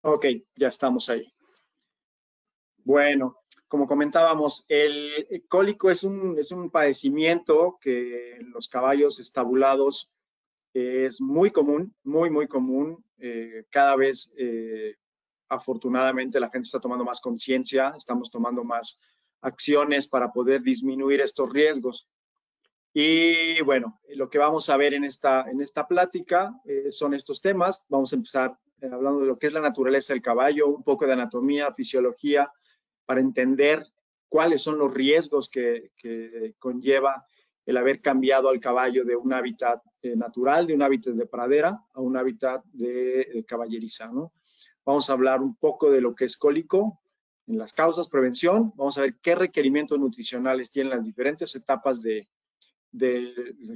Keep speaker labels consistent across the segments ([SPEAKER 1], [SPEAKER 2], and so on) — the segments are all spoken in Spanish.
[SPEAKER 1] Ok, ya estamos ahí. Bueno, como comentábamos, el cólico es un padecimiento que en los caballos estabulados es muy común, muy común. Cada vez, afortunadamente, la gente está tomando más conciencia, estamos tomando más acciones para poder disminuir estos riesgos. Y bueno, lo que vamos a ver en esta plática son estos temas. Vamos a empezar hablando de lo que es la naturaleza del caballo, un poco de anatomía, fisiología, para entender cuáles son los riesgos que conlleva el haber cambiado al caballo de un hábitat natural, de un hábitat de pradera, a un hábitat de caballeriza, ¿no? Vamos a hablar un poco de lo que es cólico, en las causas, prevención. Vamos a ver qué requerimientos nutricionales tienen las diferentes etapas de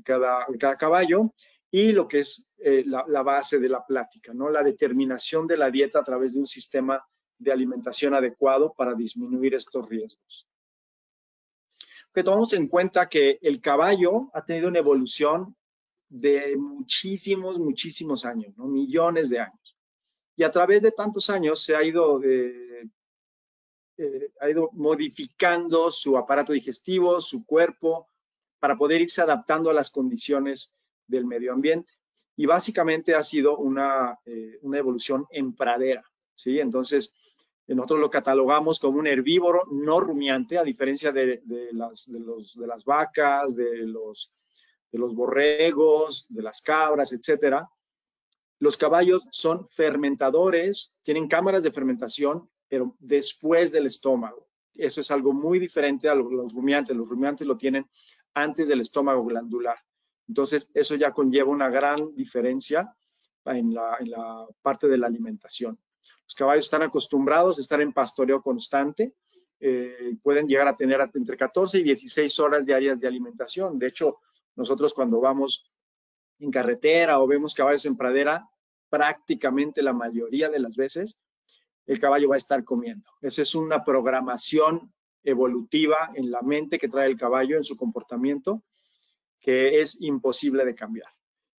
[SPEAKER 1] cada caballo y lo que es la base de la plática, ¿no? La determinación de la dieta a través de un sistema de alimentación adecuado para disminuir estos riesgos. Que tomamos en cuenta que el caballo ha tenido una evolución de muchísimos años, ¿no? Millones de años. Y a través de tantos años se ha ido modificando su aparato digestivo, su cuerpo, para poder irse adaptando a las condiciones del medio ambiente. Y básicamente ha sido una evolución en pradera, ¿sí? Entonces, nosotros lo catalogamos como un herbívoro no rumiante, a diferencia de las vacas, de los borregos, de las cabras, etcétera. Los caballos son fermentadores, tienen cámaras de fermentación, pero después del estómago. Eso es algo muy diferente a los rumiantes. Los rumiantes lo tienen antes del estómago glandular. Entonces, eso ya conlleva una gran diferencia en la parte de la alimentación. Los caballos están acostumbrados a estar en pastoreo constante. Pueden llegar a tener entre 14 y 16 horas diarias de alimentación. De hecho, nosotros cuando vamos en carretera o vemos caballos en pradera, prácticamente la mayoría de las veces el caballo va a estar comiendo. Esa es una programación evolutiva en la mente que trae el caballo, en su comportamiento, que es imposible de cambiar.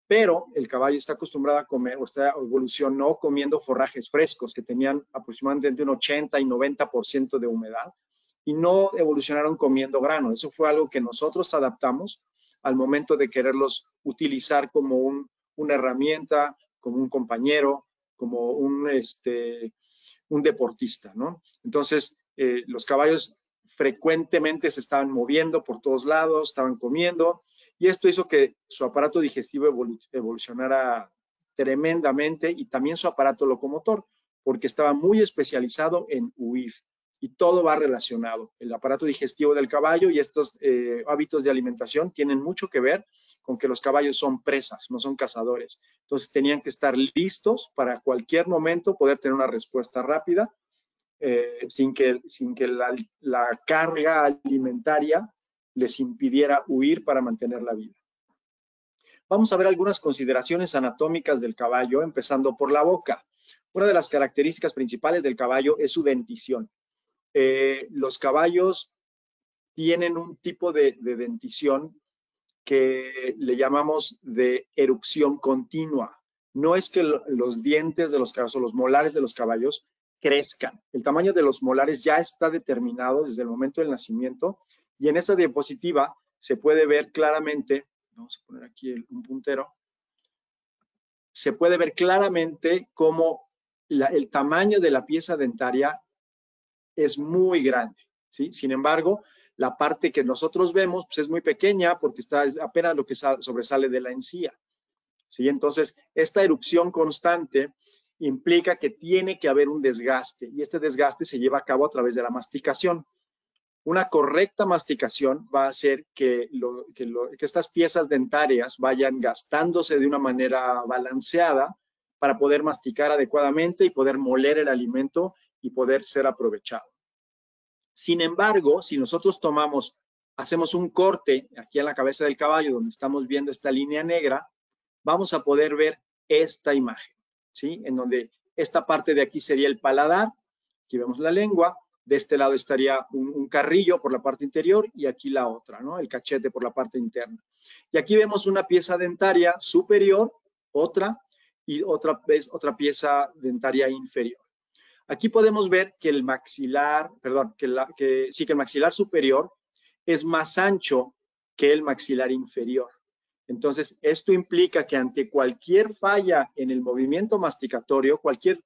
[SPEAKER 1] Pero el caballo está acostumbrado a comer, o evolucionó comiendo forrajes frescos que tenían aproximadamente entre un 80 y 90% de humedad y no evolucionaron comiendo grano. Eso fue algo que nosotros adaptamos al momento de quererlos utilizar como una herramienta, como un compañero, como un deportista, ¿no? Entonces, los caballos frecuentemente se estaban moviendo por todos lados, estaban comiendo, y esto hizo que su aparato digestivo evolucionara tremendamente y también su aparato locomotor, porque estaba muy especializado en huir. Y todo va relacionado. El aparato digestivo del caballo y estos hábitos de alimentación tienen mucho que ver con que los caballos son presas, no son cazadores. Entonces tenían que estar listos para cualquier momento poder tener una respuesta rápida sin que la carga alimentaria les impidiera huir para mantener la vida. Vamos a ver algunas consideraciones anatómicas del caballo, empezando por la boca. Una de las características principales del caballo es su dentición. Los caballos tienen un tipo de dentición que le llamamos de erucción continua. No es que los dientes de los caballos o los molares de los caballos crezcan. El tamaño de los molares ya está determinado desde el momento del nacimiento y en esa diapositiva se puede ver claramente, vamos a poner aquí un puntero, se puede ver claramente cómo el tamaño de la pieza dentaria es muy grande, ¿sí? Sin embargo, la parte que nosotros vemos pues, es muy pequeña porque está apenas lo que sobresale de la encía, ¿sí? Entonces, esta erupción constante implica que tiene que haber un desgaste y este desgaste se lleva a cabo a través de la masticación. Una correcta masticación va a hacer que estas piezas dentarias vayan gastándose de una manera balanceada para poder masticar adecuadamente y poder moler el alimento y poder ser aprovechado. Sin embargo, si nosotros hacemos un corte aquí en la cabeza del caballo, donde estamos viendo esta línea negra, vamos a poder ver esta imagen, ¿sí? En donde esta parte de aquí sería el paladar, aquí vemos la lengua, de este lado estaría un carrillo por la parte interior y aquí la otra, ¿no? El cachete por la parte interna. Y aquí vemos una pieza dentaria superior, otra, y otra pieza dentaria inferior. Aquí podemos ver que el maxilar, perdón, que el maxilar superior es más ancho que el maxilar inferior. Entonces, esto implica que ante cualquier falla en el movimiento masticatorio, cualquier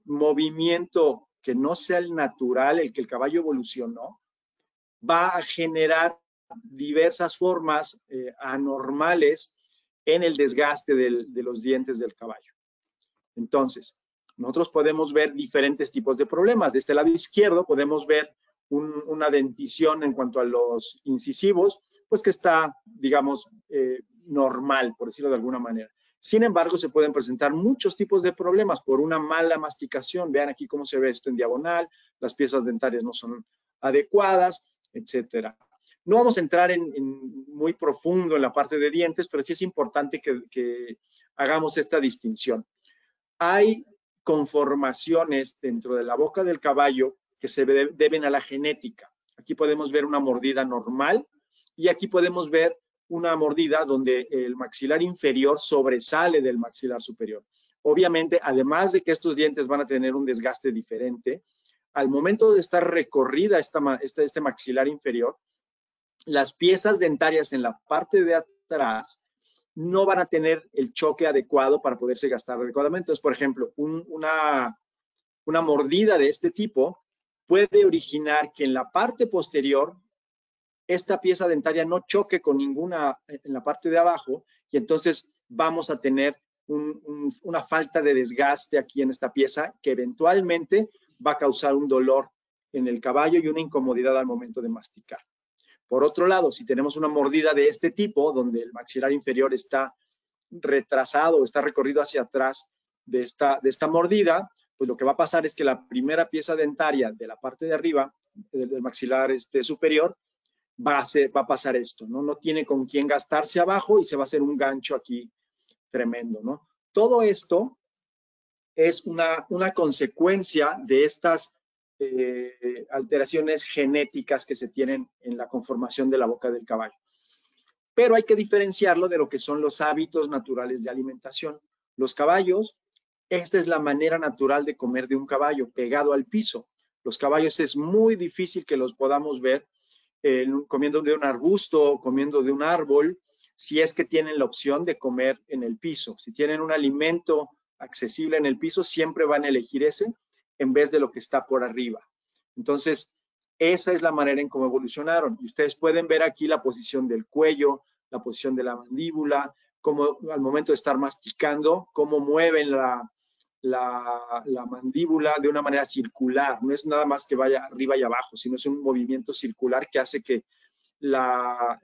[SPEAKER 1] movimiento que no sea el natural, el que el caballo evolucionó, va a generar diversas formas anormales en el desgaste de los dientes del caballo. Entonces, nosotros podemos ver diferentes tipos de problemas. De este lado izquierdo podemos ver una dentición en cuanto a los incisivos, pues que está, digamos, normal, por decirlo de alguna manera. Sin embargo, se pueden presentar muchos tipos de problemas por una mala masticación. Vean aquí cómo se ve esto en diagonal, las piezas dentarias no son adecuadas, etcétera. No vamos a entrar muy profundo en la parte de dientes, pero sí es importante que hagamos esta distinción. Hay conformaciones dentro de la boca del caballo que se deben a la genética. Aquí podemos ver una mordida normal y aquí podemos ver una mordida donde el maxilar inferior sobresale del maxilar superior. Obviamente, además de que estos dientes van a tener un desgaste diferente, al momento de estar recorrida este maxilar inferior, las piezas dentarias en la parte de atrás no van a tener el choque adecuado para poderse gastar adecuadamente. Entonces, por ejemplo, una mordida de este tipo puede originar que en la parte posterior esta pieza dentaria no choque con ninguna en la parte de abajo y entonces vamos a tener una falta de desgaste aquí en esta pieza que eventualmente va a causar un dolor en el caballo y una incomodidad al momento de masticar. Por otro lado, si tenemos una mordida de este tipo, donde el maxilar inferior está retrasado, está recorrido hacia atrás de esta mordida, pues lo que va a pasar es que la primera pieza dentaria de la parte de arriba, del maxilar superior, va a pasar esto, ¿no? No tiene con quién gastarse abajo y se va a hacer un gancho aquí tremendo, ¿no? Todo esto es una consecuencia de estas alteraciones genéticas que se tienen en la conformación de la boca del caballo. Pero hay que diferenciarlo de lo que son los hábitos naturales de alimentación. Los caballos, esta es la manera natural de comer de un caballo, pegado al piso. Los caballos es muy difícil que los podamos ver comiendo de un arbusto, comiendo de un árbol, si es que tienen la opción de comer en el piso. Si tienen un alimento accesible en el piso, siempre van a elegir ese en vez de lo que está por arriba. Entonces, esa es la manera en cómo evolucionaron. Y ustedes pueden ver aquí la posición del cuello, la posición de la mandíbula, cómo al momento de estar masticando, cómo mueven la mandíbula de una manera circular. No es nada más que vaya arriba y abajo, sino es un movimiento circular que hace que la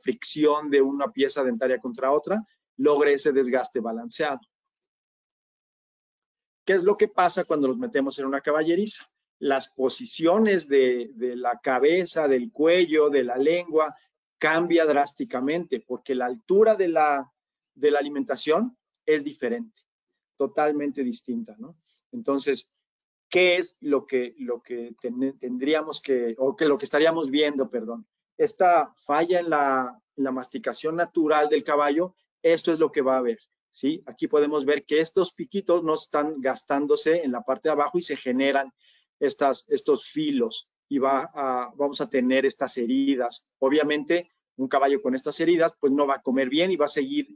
[SPEAKER 1] fricción de una pieza dentaria contra otra logre ese desgaste balanceado. ¿Qué es lo que pasa cuando los metemos en una caballeriza? Las posiciones de la cabeza, del cuello, de la lengua, cambia drásticamente porque la altura de la alimentación es diferente, totalmente distinta, ¿no? Entonces, ¿qué es lo que tendríamos que, o que lo que estaríamos viendo, perdón? Esta falla en la masticación natural del caballo, esto es lo que va a haber. ¿Sí? Aquí podemos ver que estos piquitos no están gastándose en la parte de abajo y se generan estos filos y vamos a tener estas heridas. Obviamente, un caballo con estas heridas pues no va a comer bien y va a seguir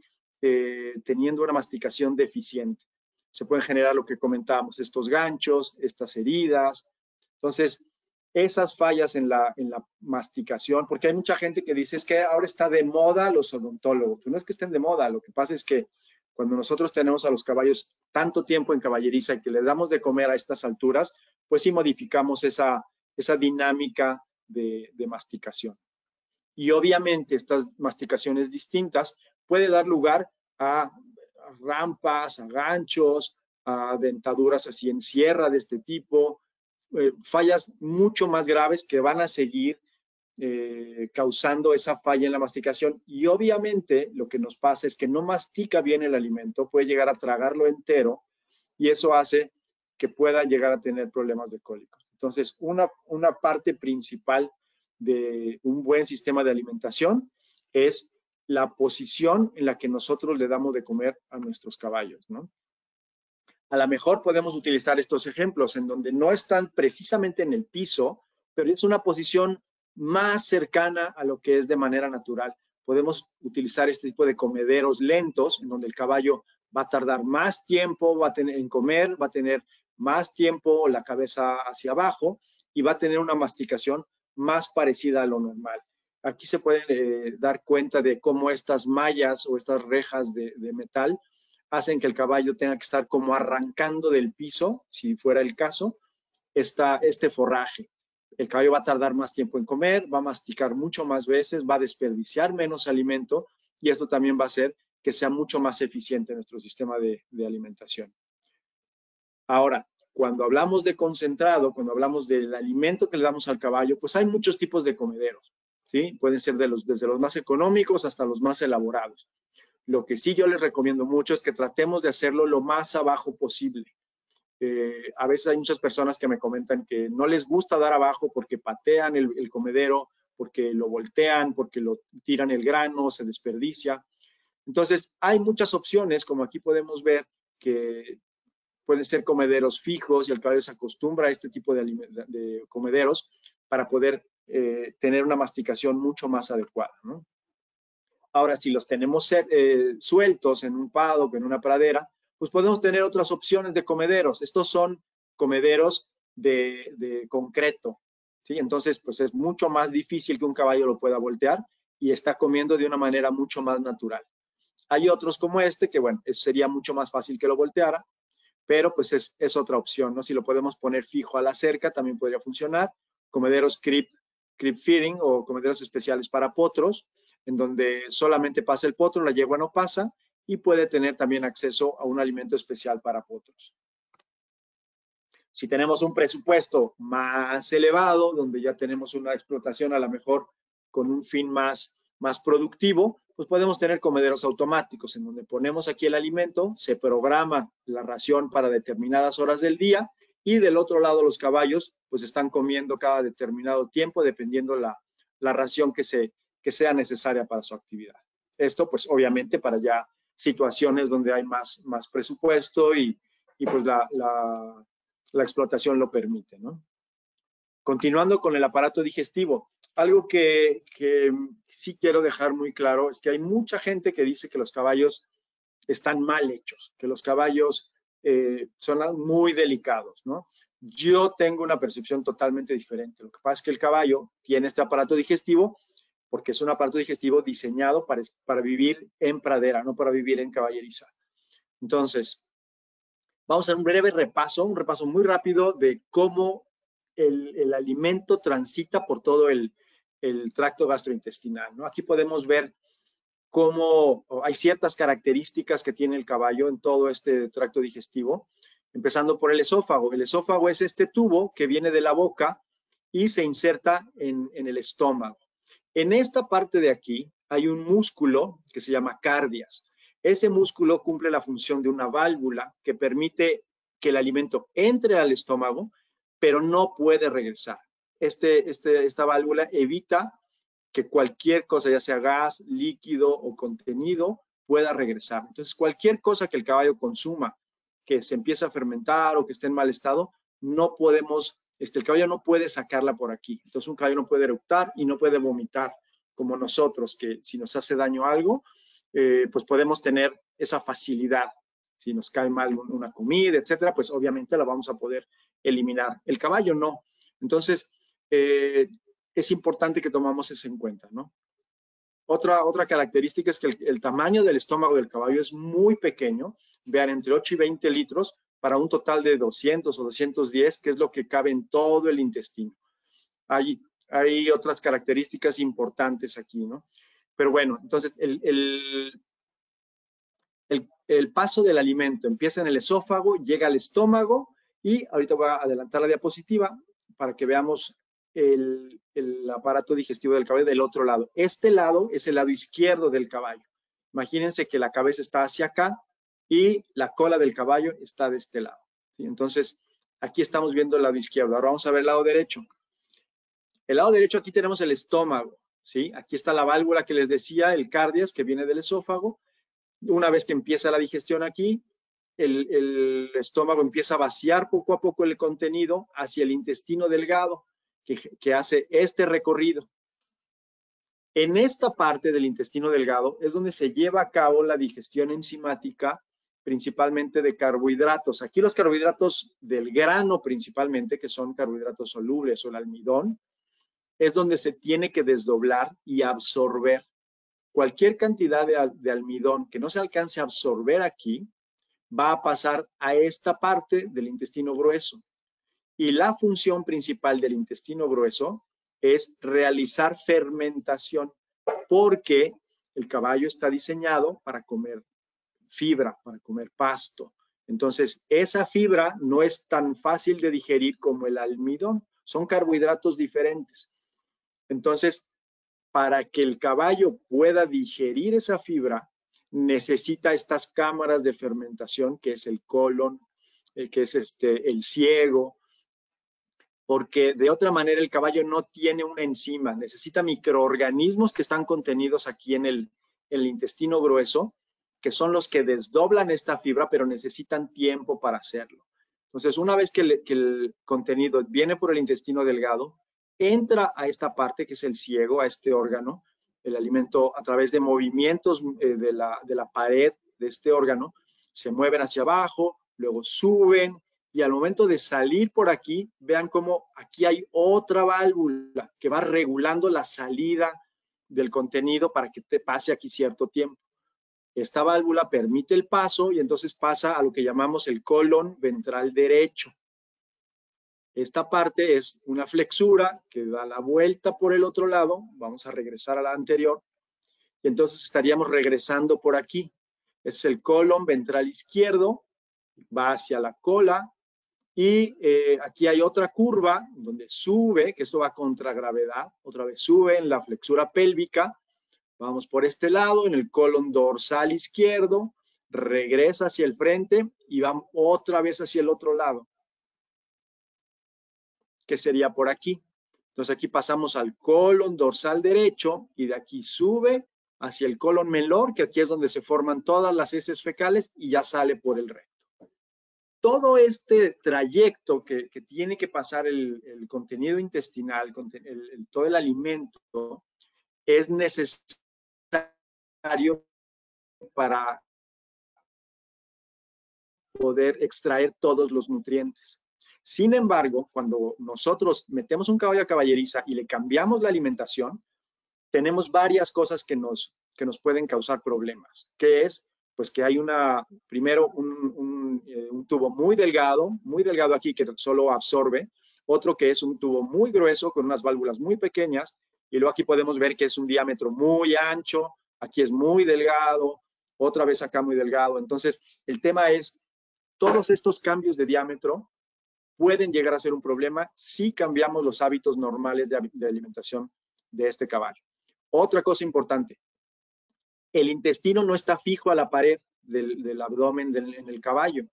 [SPEAKER 1] teniendo una masticación deficiente. Se pueden generar lo que comentábamos, estos ganchos, estas heridas. Entonces, esas fallas en la masticación, porque hay mucha gente que dice es que ahora está de moda los odontólogos. No es que estén de moda, lo que pasa es que cuando nosotros tenemos a los caballos tanto tiempo en caballeriza y que les damos de comer a estas alturas, pues sí modificamos esa dinámica de masticación. Y obviamente estas masticaciones distintas puede dar lugar a rampas, a ganchos, a dentaduras así en sierra de este tipo, fallas mucho más graves que van a seguir causando esa falla en la masticación. Y obviamente lo que nos pasa es que no mastica bien el alimento, puede llegar a tragarlo entero y eso hace que pueda llegar a tener problemas de cólicos. Entonces, una parte principal de un buen sistema de alimentación es la posición en la que nosotros le damos de comer a nuestros caballos, ¿no? A lo mejor podemos utilizar estos ejemplos en donde no están precisamente en el piso, pero es una posición más cercana a lo que es de manera natural. Podemos utilizar este tipo de comederos lentos, en donde el caballo va a tardar más tiempo en comer, va a tener más tiempo la cabeza hacia abajo y va a tener una masticación más parecida a lo normal. Aquí se pueden dar cuenta de cómo estas mallas o estas rejas de metal hacen que el caballo tenga que estar como arrancando del piso, si fuera el caso, este forraje. El caballo va a tardar más tiempo en comer, va a masticar mucho más veces, va a desperdiciar menos alimento y esto también va a hacer que sea mucho más eficiente nuestro sistema de alimentación. Ahora, cuando hablamos de concentrado, cuando hablamos del alimento que le damos al caballo, pues hay muchos tipos de comederos, ¿sí? Pueden ser desde los más económicos hasta los más elaborados. Lo que sí yo les recomiendo mucho es que tratemos de hacerlo lo más abajo posible. A veces hay muchas personas que me comentan que no les gusta dar abajo porque patean el comedero, porque lo voltean, porque lo tiran el grano, se desperdicia. Entonces, hay muchas opciones, como aquí podemos ver, que pueden ser comederos fijos y el caballo se acostumbra a este tipo de comederos para poder tener una masticación mucho más adecuada, ¿no? Ahora, si los tenemos sueltos en un paddock, en una pradera, pues podemos tener otras opciones de comederos. Estos son comederos de concreto, ¿sí? Entonces, pues es mucho más difícil que un caballo lo pueda voltear y está comiendo de una manera mucho más natural. Hay otros como este, que bueno, eso sería mucho más fácil que lo volteara, pero pues es otra opción, ¿no? Si lo podemos poner fijo a la cerca, también podría funcionar. Comederos crib feeding o comederos especiales para potros, en donde solamente pasa el potro, la yegua no pasa y puede tener también acceso a un alimento especial para potros. Si tenemos un presupuesto más elevado, donde ya tenemos una explotación a lo mejor con un fin más productivo, pues podemos tener comederos automáticos, en donde ponemos aquí el alimento, se programa la ración para determinadas horas del día y del otro lado los caballos pues están comiendo cada determinado tiempo dependiendo la ración que sea necesaria para su actividad. Esto pues obviamente para ya situaciones donde hay más presupuesto y pues la explotación lo permite, ¿no? Continuando con el aparato digestivo, algo que sí quiero dejar muy claro es que hay mucha gente que dice que los caballos están mal hechos, que los caballos son muy delicados, ¿no? Yo tengo una percepción totalmente diferente. Lo que pasa es que el caballo tiene este aparato digestivo porque es un aparato digestivo diseñado para vivir en pradera, no para vivir en caballeriza. Entonces, vamos a hacer un breve repaso, un repaso muy rápido de cómo el alimento transita por todo el tracto gastrointestinal, ¿no? Aquí podemos ver cómo hay ciertas características que tiene el caballo en todo este tracto digestivo, empezando por el esófago. El esófago es este tubo que viene de la boca y se inserta en el estómago. En esta parte de aquí hay un músculo que se llama cardias. Ese músculo cumple la función de una válvula que permite que el alimento entre al estómago, pero no puede regresar. Esta válvula evita que cualquier cosa, ya sea gas, líquido o contenido, pueda regresar. Entonces, cualquier cosa que el caballo consuma, que se empiece a fermentar o que esté en mal estado, no podemos, el caballo no puede sacarla por aquí. Entonces, un caballo no puede eructar y no puede vomitar, como nosotros, que si nos hace daño algo, pues podemos tener esa facilidad. Si nos cae mal una comida, etcétera, pues obviamente la vamos a poder eliminar. El caballo no. Entonces, es importante que tomamos eso en cuenta, ¿no? Otra característica es que el tamaño del estómago del caballo es muy pequeño, vean, entre 8 y 20 litros para un total de 200 o 210, que es lo que cabe en todo el intestino. Hay otras características importantes aquí, ¿no? Pero bueno, entonces el paso del alimento empieza en el esófago, llega al estómago y ahorita voy a adelantar la diapositiva para que veamos el aparato digestivo del caballo del otro lado. Este lado es el lado izquierdo del caballo. Imagínense que la cabeza está hacia acá y la cola del caballo está de este lado, ¿sí? Entonces, aquí estamos viendo el lado izquierdo. Ahora vamos a ver el lado derecho. El lado derecho, aquí tenemos el estómago, ¿sí? Aquí está la válvula que les decía, el cardias, que viene del esófago. Una vez que empieza la digestión aquí, el estómago empieza a vaciar poco a poco el contenido hacia el intestino delgado, que hace este recorrido. En esta parte del intestino delgado es donde se lleva a cabo la digestión enzimática, principalmente de carbohidratos. Aquí los carbohidratos del grano principalmente, que son carbohidratos solubles o el almidón, es donde se tiene que desdoblar y absorber. Cualquier cantidad de almidón que no se alcance a absorber aquí, va a pasar a esta parte del intestino grueso. Y la función principal del intestino grueso es realizar fermentación, porque el caballo está diseñado para comer fibra, para comer pasto. Entonces, esa fibra no es tan fácil de digerir como el almidón. Son carbohidratos diferentes. Entonces, para que el caballo pueda digerir esa fibra, necesita estas cámaras de fermentación, que es el colon, que es el ciego, porque de otra manera el caballo no tiene una enzima, necesita microorganismos que están contenidos aquí en el intestino grueso, que son los que desdoblan esta fibra, pero necesitan tiempo para hacerlo. Entonces, una vez que el contenido viene por el intestino delgado, entra a esta parte que es el ciego, a este órgano, el alimento a través de movimientos de la pared de este órgano, se mueven hacia abajo, luego suben, y al momento de salir por aquí, vean cómo aquí hay otra válvula que va regulando la salida del contenido para que te pase aquí cierto tiempo. Esta válvula permite el paso y entonces pasa a lo que llamamos el colon ventral derecho. Esta parte es una flexura que da la vuelta por el otro lado. Vamos a regresar a la anterior. Y entonces estaríamos regresando por aquí. Es el colon ventral izquierdo, va hacia la cola. Y aquí hay otra curva donde sube, que esto va contra gravedad, otra vez sube en la flexura pélvica, vamos por este lado, en el colon dorsal izquierdo, regresa hacia el frente y vamos otra vez hacia el otro lado, que sería por aquí. Entonces aquí pasamos al colon dorsal derecho y de aquí sube hacia el colon menor, que aquí es donde se forman todas las heces fecales y ya sale por el recto. Todo este trayecto que tiene que pasar el contenido intestinal, todo el alimento, es necesario para poder extraer todos los nutrientes. Sin embargo, cuando nosotros metemos un caballo a caballeriza y le cambiamos la alimentación, tenemos varias cosas que nos pueden causar problemas, que es pues que hay primero un tubo muy delgado aquí que solo absorbe, otro que es un tubo muy grueso con unas válvulas muy pequeñas, y luego aquí podemos ver que es un diámetro muy ancho, aquí es muy delgado, otra vez acá muy delgado. Entonces, el tema es, todos estos cambios de diámetro pueden llegar a ser un problema si cambiamos los hábitos normales de alimentación de este caballo. Otra cosa importante, el intestino no está fijo a la pared del abdomen en el caballo.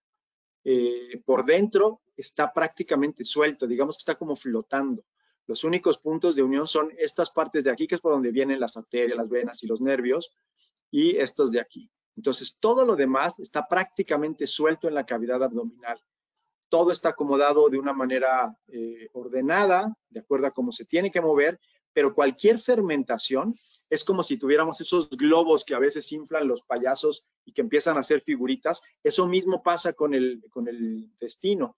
[SPEAKER 1] Por dentro está prácticamente suelto, digamos que está como flotando. Los únicos puntos de unión son estas partes de aquí, que es por donde vienen las arterias, las venas y los nervios, y estos de aquí. Entonces, todo lo demás está prácticamente suelto en la cavidad abdominal. Todo está acomodado de una manera ordenada, de acuerdo a cómo se tiene que mover, pero cualquier fermentación es como si tuviéramos esos globos que a veces inflan los payasos y que empiezan a hacer figuritas. Eso mismo pasa con el intestino.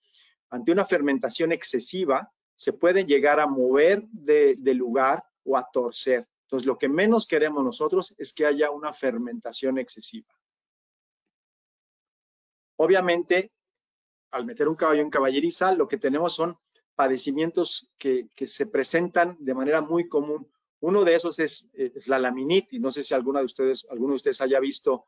[SPEAKER 1] Ante una fermentación excesiva, se puede llegar a mover de lugar o a torcer. Entonces, lo que menos queremos nosotros es que haya una fermentación excesiva. Obviamente, al meter un caballo en caballeriza, lo que tenemos son padecimientos que se presentan de manera muy común. Uno de esos es la laminitis. No sé si alguno de ustedes haya visto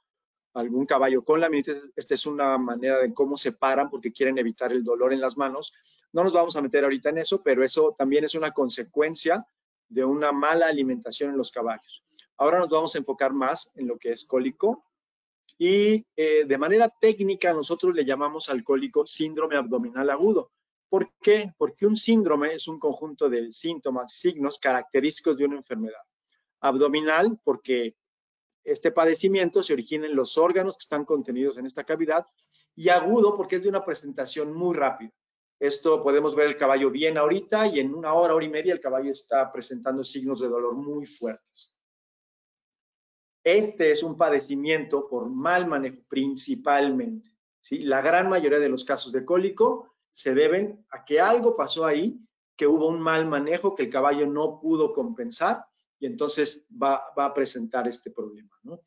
[SPEAKER 1] algún caballo con laminitis. Esta es una manera de cómo se paran porque quieren evitar el dolor en las manos. No nos vamos a meter ahorita en eso, pero eso también es una consecuencia de una mala alimentación en los caballos. Ahora nos vamos a enfocar más en lo que es cólico. Y de manera técnica nosotros le llamamos al cólico síndrome abdominal agudo. ¿Por qué? Porque un síndrome es un conjunto de síntomas, signos característicos de una enfermedad. Abdominal, porque este padecimiento se origina en los órganos que están contenidos en esta cavidad, y agudo porque es de una presentación muy rápida. Esto podemos ver el caballo bien ahorita y en una hora, hora y media el caballo está presentando signos de dolor muy fuertes. Este es un padecimiento por mal manejo principalmente, ¿sí? La gran mayoría de los casos de cólico se deben a que algo pasó ahí, que hubo un mal manejo, que el caballo no pudo compensar y entonces va a presentar este problema, ¿no?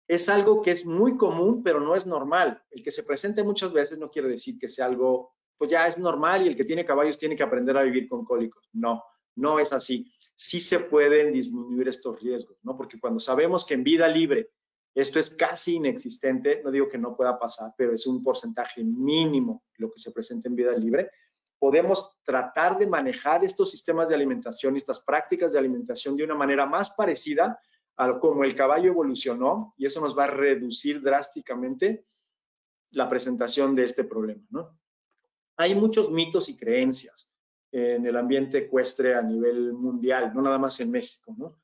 [SPEAKER 1] Es algo que es muy común, pero no es normal. El que se presente muchas veces no quiere decir que sea algo, pues ya es normal y el que tiene caballos tiene que aprender a vivir con cólicos. No, no es así. Sí se pueden disminuir estos riesgos, ¿no? Porque cuando sabemos que en vida libre esto es casi inexistente, no digo que no pueda pasar, pero es un porcentaje mínimo lo que se presenta en vida libre, podemos tratar de manejar estos sistemas de alimentación y estas prácticas de alimentación de una manera más parecida a como el caballo evolucionó, y eso nos va a reducir drásticamente la presentación de este problema, ¿no? Hay muchos mitos y creencias en el ambiente ecuestre a nivel mundial, no nada más en México, ¿no?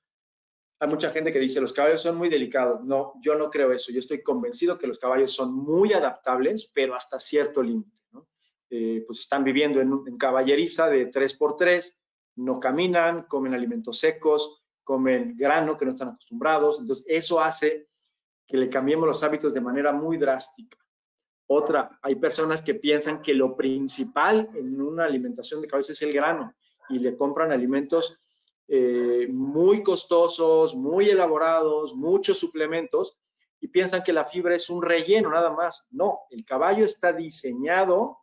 [SPEAKER 1] Hay mucha gente que dice los caballos son muy delicados. No, yo no creo eso. Yo estoy convencido que los caballos son muy adaptables, pero hasta cierto límite, ¿no? Pues están viviendo en caballeriza de 3x3, no caminan, comen alimentos secos, comen grano que no están acostumbrados. Entonces, eso hace que le cambiemos los hábitos de manera muy drástica. Otra, hay personas que piensan que lo principal en una alimentación de caballos es el grano y le compran alimentos muy costosos, muy elaborados, muchos suplementos y piensan que la fibra es un relleno nada más. No, el caballo está diseñado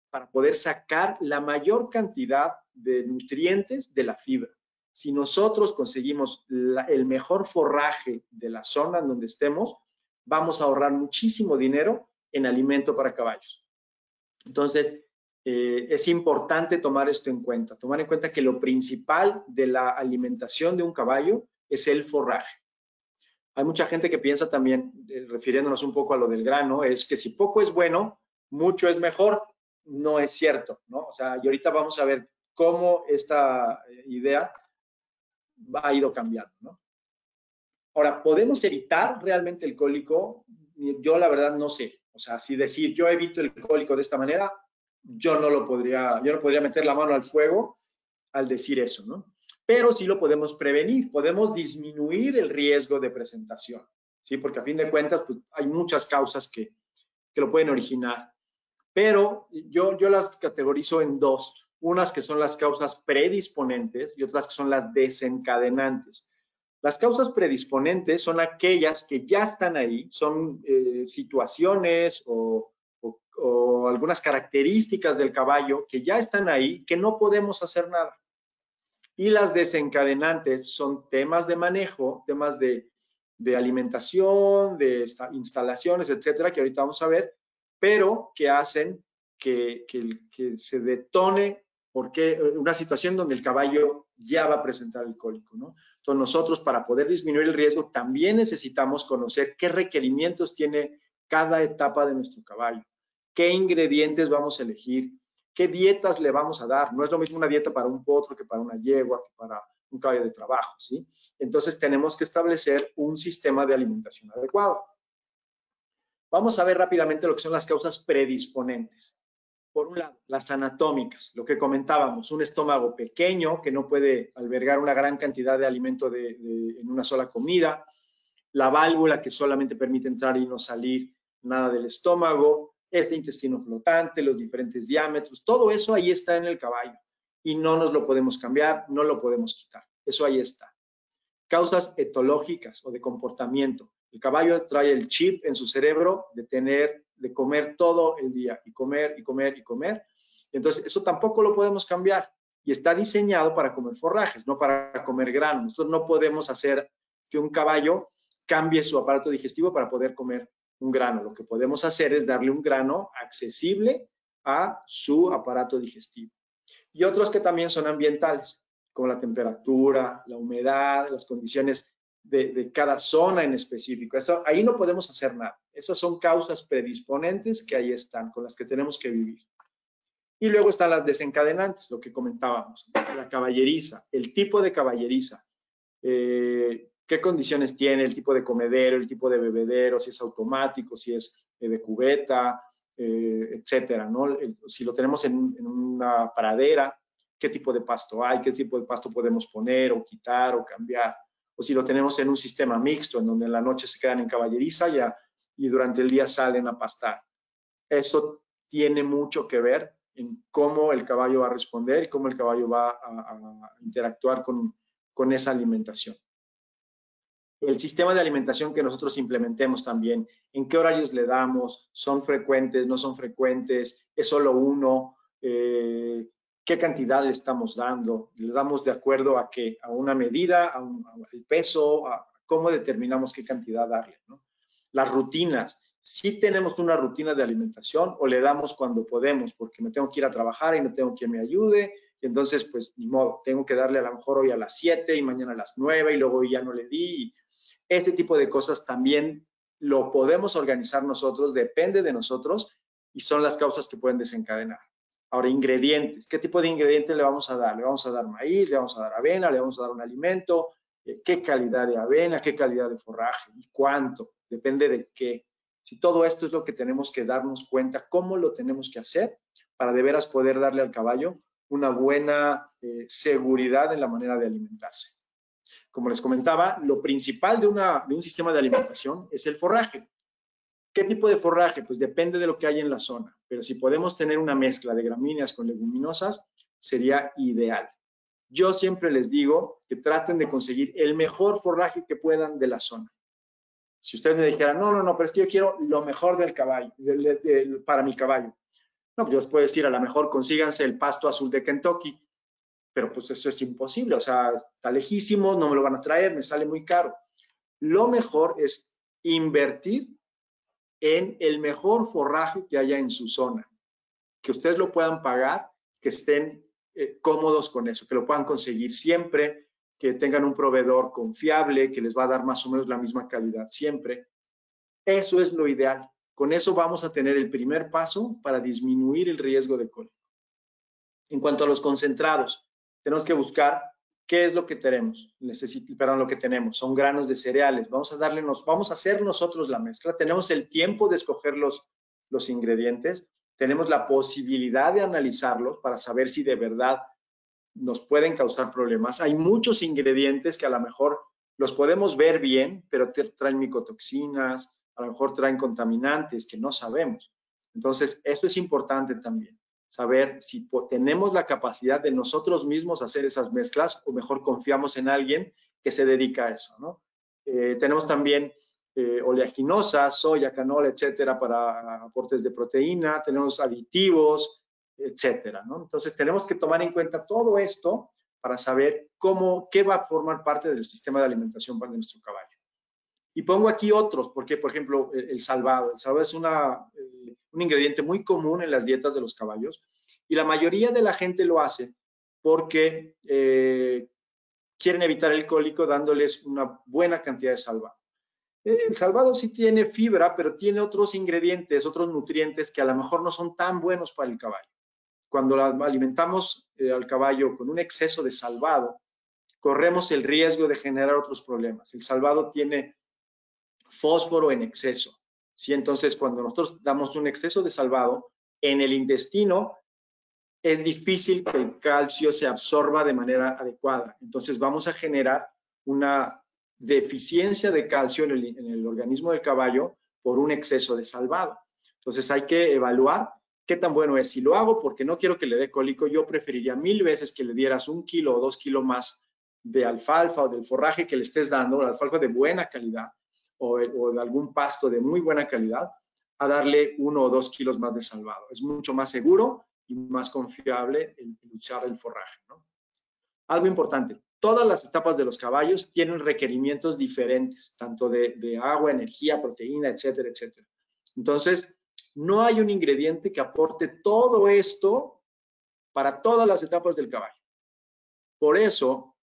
[SPEAKER 1] para poder sacar la mayor cantidad de nutrientes de la fibra. Si nosotros conseguimos el mejor forraje de la zona en donde estemos, vamos a ahorrar muchísimo dinero en alimento para caballos. Entonces, es importante tomar esto en cuenta, tomar en cuenta que lo principal de la alimentación de un caballo es el forraje. Hay mucha gente que piensa también, refiriéndonos un poco a lo del grano, es que si poco es bueno, mucho es mejor. No es cierto, ¿no? O sea, y ahorita vamos a ver cómo esta idea ha ido cambiando, ¿no? Ahora, ¿podemos evitar realmente el cólico? Yo la verdad no sé. O sea, si decir yo evito el cólico de esta manera, yo no podría meter la mano al fuego al decir eso, ¿no? Pero sí lo podemos prevenir, podemos disminuir el riesgo de presentación, ¿sí? Porque a fin de cuentas, pues, hay muchas causas que lo pueden originar. Pero yo las categorizo en dos. Unas que son las causas predisponentes y otras que son las desencadenantes. Las causas predisponentes son aquellas que ya están ahí, son situaciones o algunas características del caballo que ya están ahí, que no podemos hacer nada. Y las desencadenantes son temas de manejo, temas de alimentación, de instalaciones, etcétera, que ahorita vamos a ver, pero que hacen que se detone porque una situación donde el caballo ya va a presentar el cólico, ¿no? Entonces nosotros, para poder disminuir el riesgo, también necesitamos conocer qué requerimientos tiene cada etapa de nuestro caballo, qué ingredientes vamos a elegir, qué dietas le vamos a dar. No es lo mismo una dieta para un potro que para una yegua, que para un caballo de trabajo, ¿sí? Entonces tenemos que establecer un sistema de alimentación adecuado. Vamos a ver rápidamente lo que son las causas predisponentes. Por un lado, las anatómicas, lo que comentábamos, un estómago pequeño que no puede albergar una gran cantidad de alimento en una sola comida, la válvula que solamente permite entrar y no salir nada del estómago, este intestino flotante, los diferentes diámetros, todo eso ahí está en el caballo y no nos lo podemos cambiar, no lo podemos quitar, eso ahí está. Causas etológicas o de comportamiento. El caballo trae el chip en su cerebro de comer todo el día y comer y comer y comer. Entonces, eso tampoco lo podemos cambiar y está diseñado para comer forrajes, no para comer grano. Nosotros no podemos hacer que un caballo cambie su aparato digestivo para poder comer un grano. Lo que podemos hacer es darle un grano accesible a su aparato digestivo. Y otros que también son ambientales, como la temperatura, la humedad, las condiciones de cada zona en específico. Eso, ahí no podemos hacer nada. Esas son causas predisponentes que ahí están, con las que tenemos que vivir. Y luego están las desencadenantes, lo que comentábamos, la caballeriza, el tipo de caballeriza, qué condiciones tiene, el tipo de comedero, el tipo de bebedero, si es automático, si es de cubeta, etcétera, ¿no? Si lo tenemos en una pradera, qué tipo de pasto hay, qué tipo de pasto podemos poner o quitar o cambiar. O si lo tenemos en un sistema mixto, en donde en la noche se quedan en caballeriza y durante el día salen a pastar. Eso tiene mucho que ver en cómo el caballo va a responder y cómo el caballo va a interactuar con esa alimentación. El sistema de alimentación que nosotros implementemos también, en qué horarios le damos, son frecuentes, no son frecuentes, es solo uno, qué cantidad le estamos dando, le damos de acuerdo a qué, a una medida, al peso, a cómo determinamos qué cantidad darle, ¿no? Las rutinas, si tenemos una rutina de alimentación o le damos cuando podemos, porque me tengo que ir a trabajar y no tengo quien me ayude, y entonces pues ni modo, tengo que darle a lo mejor hoy a las 7 y mañana a las 9 y luego hoy ya no le di. Este tipo de cosas también lo podemos organizar nosotros, depende de nosotros y son las causas que pueden desencadenar. Ahora, ingredientes. ¿Qué tipo de ingredientes le vamos a dar? Le vamos a dar maíz, le vamos a dar avena, le vamos a dar un alimento. ¿Qué calidad de avena? ¿Qué calidad de forraje? ¿Y cuánto? Depende de qué. Si todo esto es lo que tenemos que darnos cuenta, cómo lo tenemos que hacer para de veras poder darle al caballo una buena seguridad en la manera de alimentarse. Como les comentaba, lo principal de un sistema de alimentación es el forraje. ¿Qué tipo de forraje? Pues depende de lo que hay en la zona, pero si podemos tener una mezcla de gramíneas con leguminosas, sería ideal. Yo siempre les digo que traten de conseguir el mejor forraje que puedan de la zona. Si ustedes me dijeran, no, pero es que yo quiero lo mejor del caballo, para mi caballo. No, pues yo les puedo decir, a lo mejor consíganse el pasto azul de Kentucky, pero pues eso es imposible, o sea, está lejísimo, no me lo van a traer, me sale muy caro. Lo mejor es invertir en el mejor forraje que haya en su zona, que ustedes lo puedan pagar, que estén cómodos con eso, que lo puedan conseguir siempre, que tengan un proveedor confiable, que les va a dar más o menos la misma calidad siempre. Eso es lo ideal. Con eso vamos a tener el primer paso para disminuir el riesgo de cólico. En cuanto a los concentrados, tenemos que buscar qué es lo que tenemos. Lo que tenemos son granos de cereales. Vamos a hacer nosotros la mezcla. Tenemos el tiempo de escoger los ingredientes. Tenemos la posibilidad de analizarlos para saber si de verdad nos pueden causar problemas. Hay muchos ingredientes que a lo mejor los podemos ver bien, pero traen micotoxinas, a lo mejor traen contaminantes que no sabemos. Entonces, esto es importante también, saber si tenemos la capacidad de nosotros mismos hacer esas mezclas o mejor confiamos en alguien que se dedica a eso, ¿no? Tenemos también oleaginosa, soya, canola, etcétera, para aportes de proteína, tenemos aditivos, etcétera, ¿no? Entonces tenemos que tomar en cuenta todo esto para saber qué va a formar parte del sistema de alimentación para nuestro caballo. Y pongo aquí otros, porque por ejemplo el salvado. El salvado es un ingrediente muy común en las dietas de los caballos y la mayoría de la gente lo hace porque quieren evitar el cólico dándoles una buena cantidad de salvado. El salvado sí tiene fibra, pero tiene otros ingredientes, otros nutrientes que a lo mejor no son tan buenos para el caballo. Cuando alimentamos al caballo con un exceso de salvado, corremos el riesgo de generar otros problemas. El salvado tiene fósforo en exceso, ¿sí? Entonces, cuando nosotros damos un exceso de salvado, en el intestino es difícil que el calcio se absorba de manera adecuada. Entonces, vamos a generar una deficiencia de calcio en el organismo del caballo por un exceso de salvado. Entonces, hay que evaluar qué tan bueno es. Si lo hago porque no quiero que le dé cólico, yo preferiría 1000 veces que le dieras 1 kilo o 2 kilos más de alfalfa o del forraje que le estés dando, la alfalfa de buena calidad o de algún pasto de muy buena calidad, a darle 1 o 2 kilos más de salvado. Es mucho más seguro y más confiable el usar el forraje, ¿no? Algo importante, todas las etapas de los caballos tienen requerimientos diferentes, tanto de agua, energía, proteína, etcétera, etcétera. Entonces, no hay un ingrediente que aporte todo esto para todas las etapas del caballo. Por eso,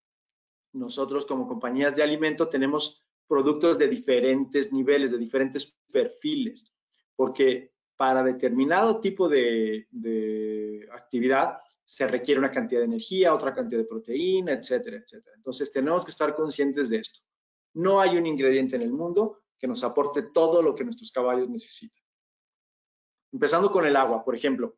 [SPEAKER 1] nosotros como compañías de alimento tenemos productos de diferentes niveles, de diferentes perfiles, porque para determinado tipo de actividad se requiere una cantidad de energía, otra cantidad de proteína, etcétera, etcétera. Entonces tenemos que estar conscientes de esto. No hay un ingrediente en el mundo que nos aporte todo lo que nuestros caballos necesitan. Empezando con el agua, por ejemplo.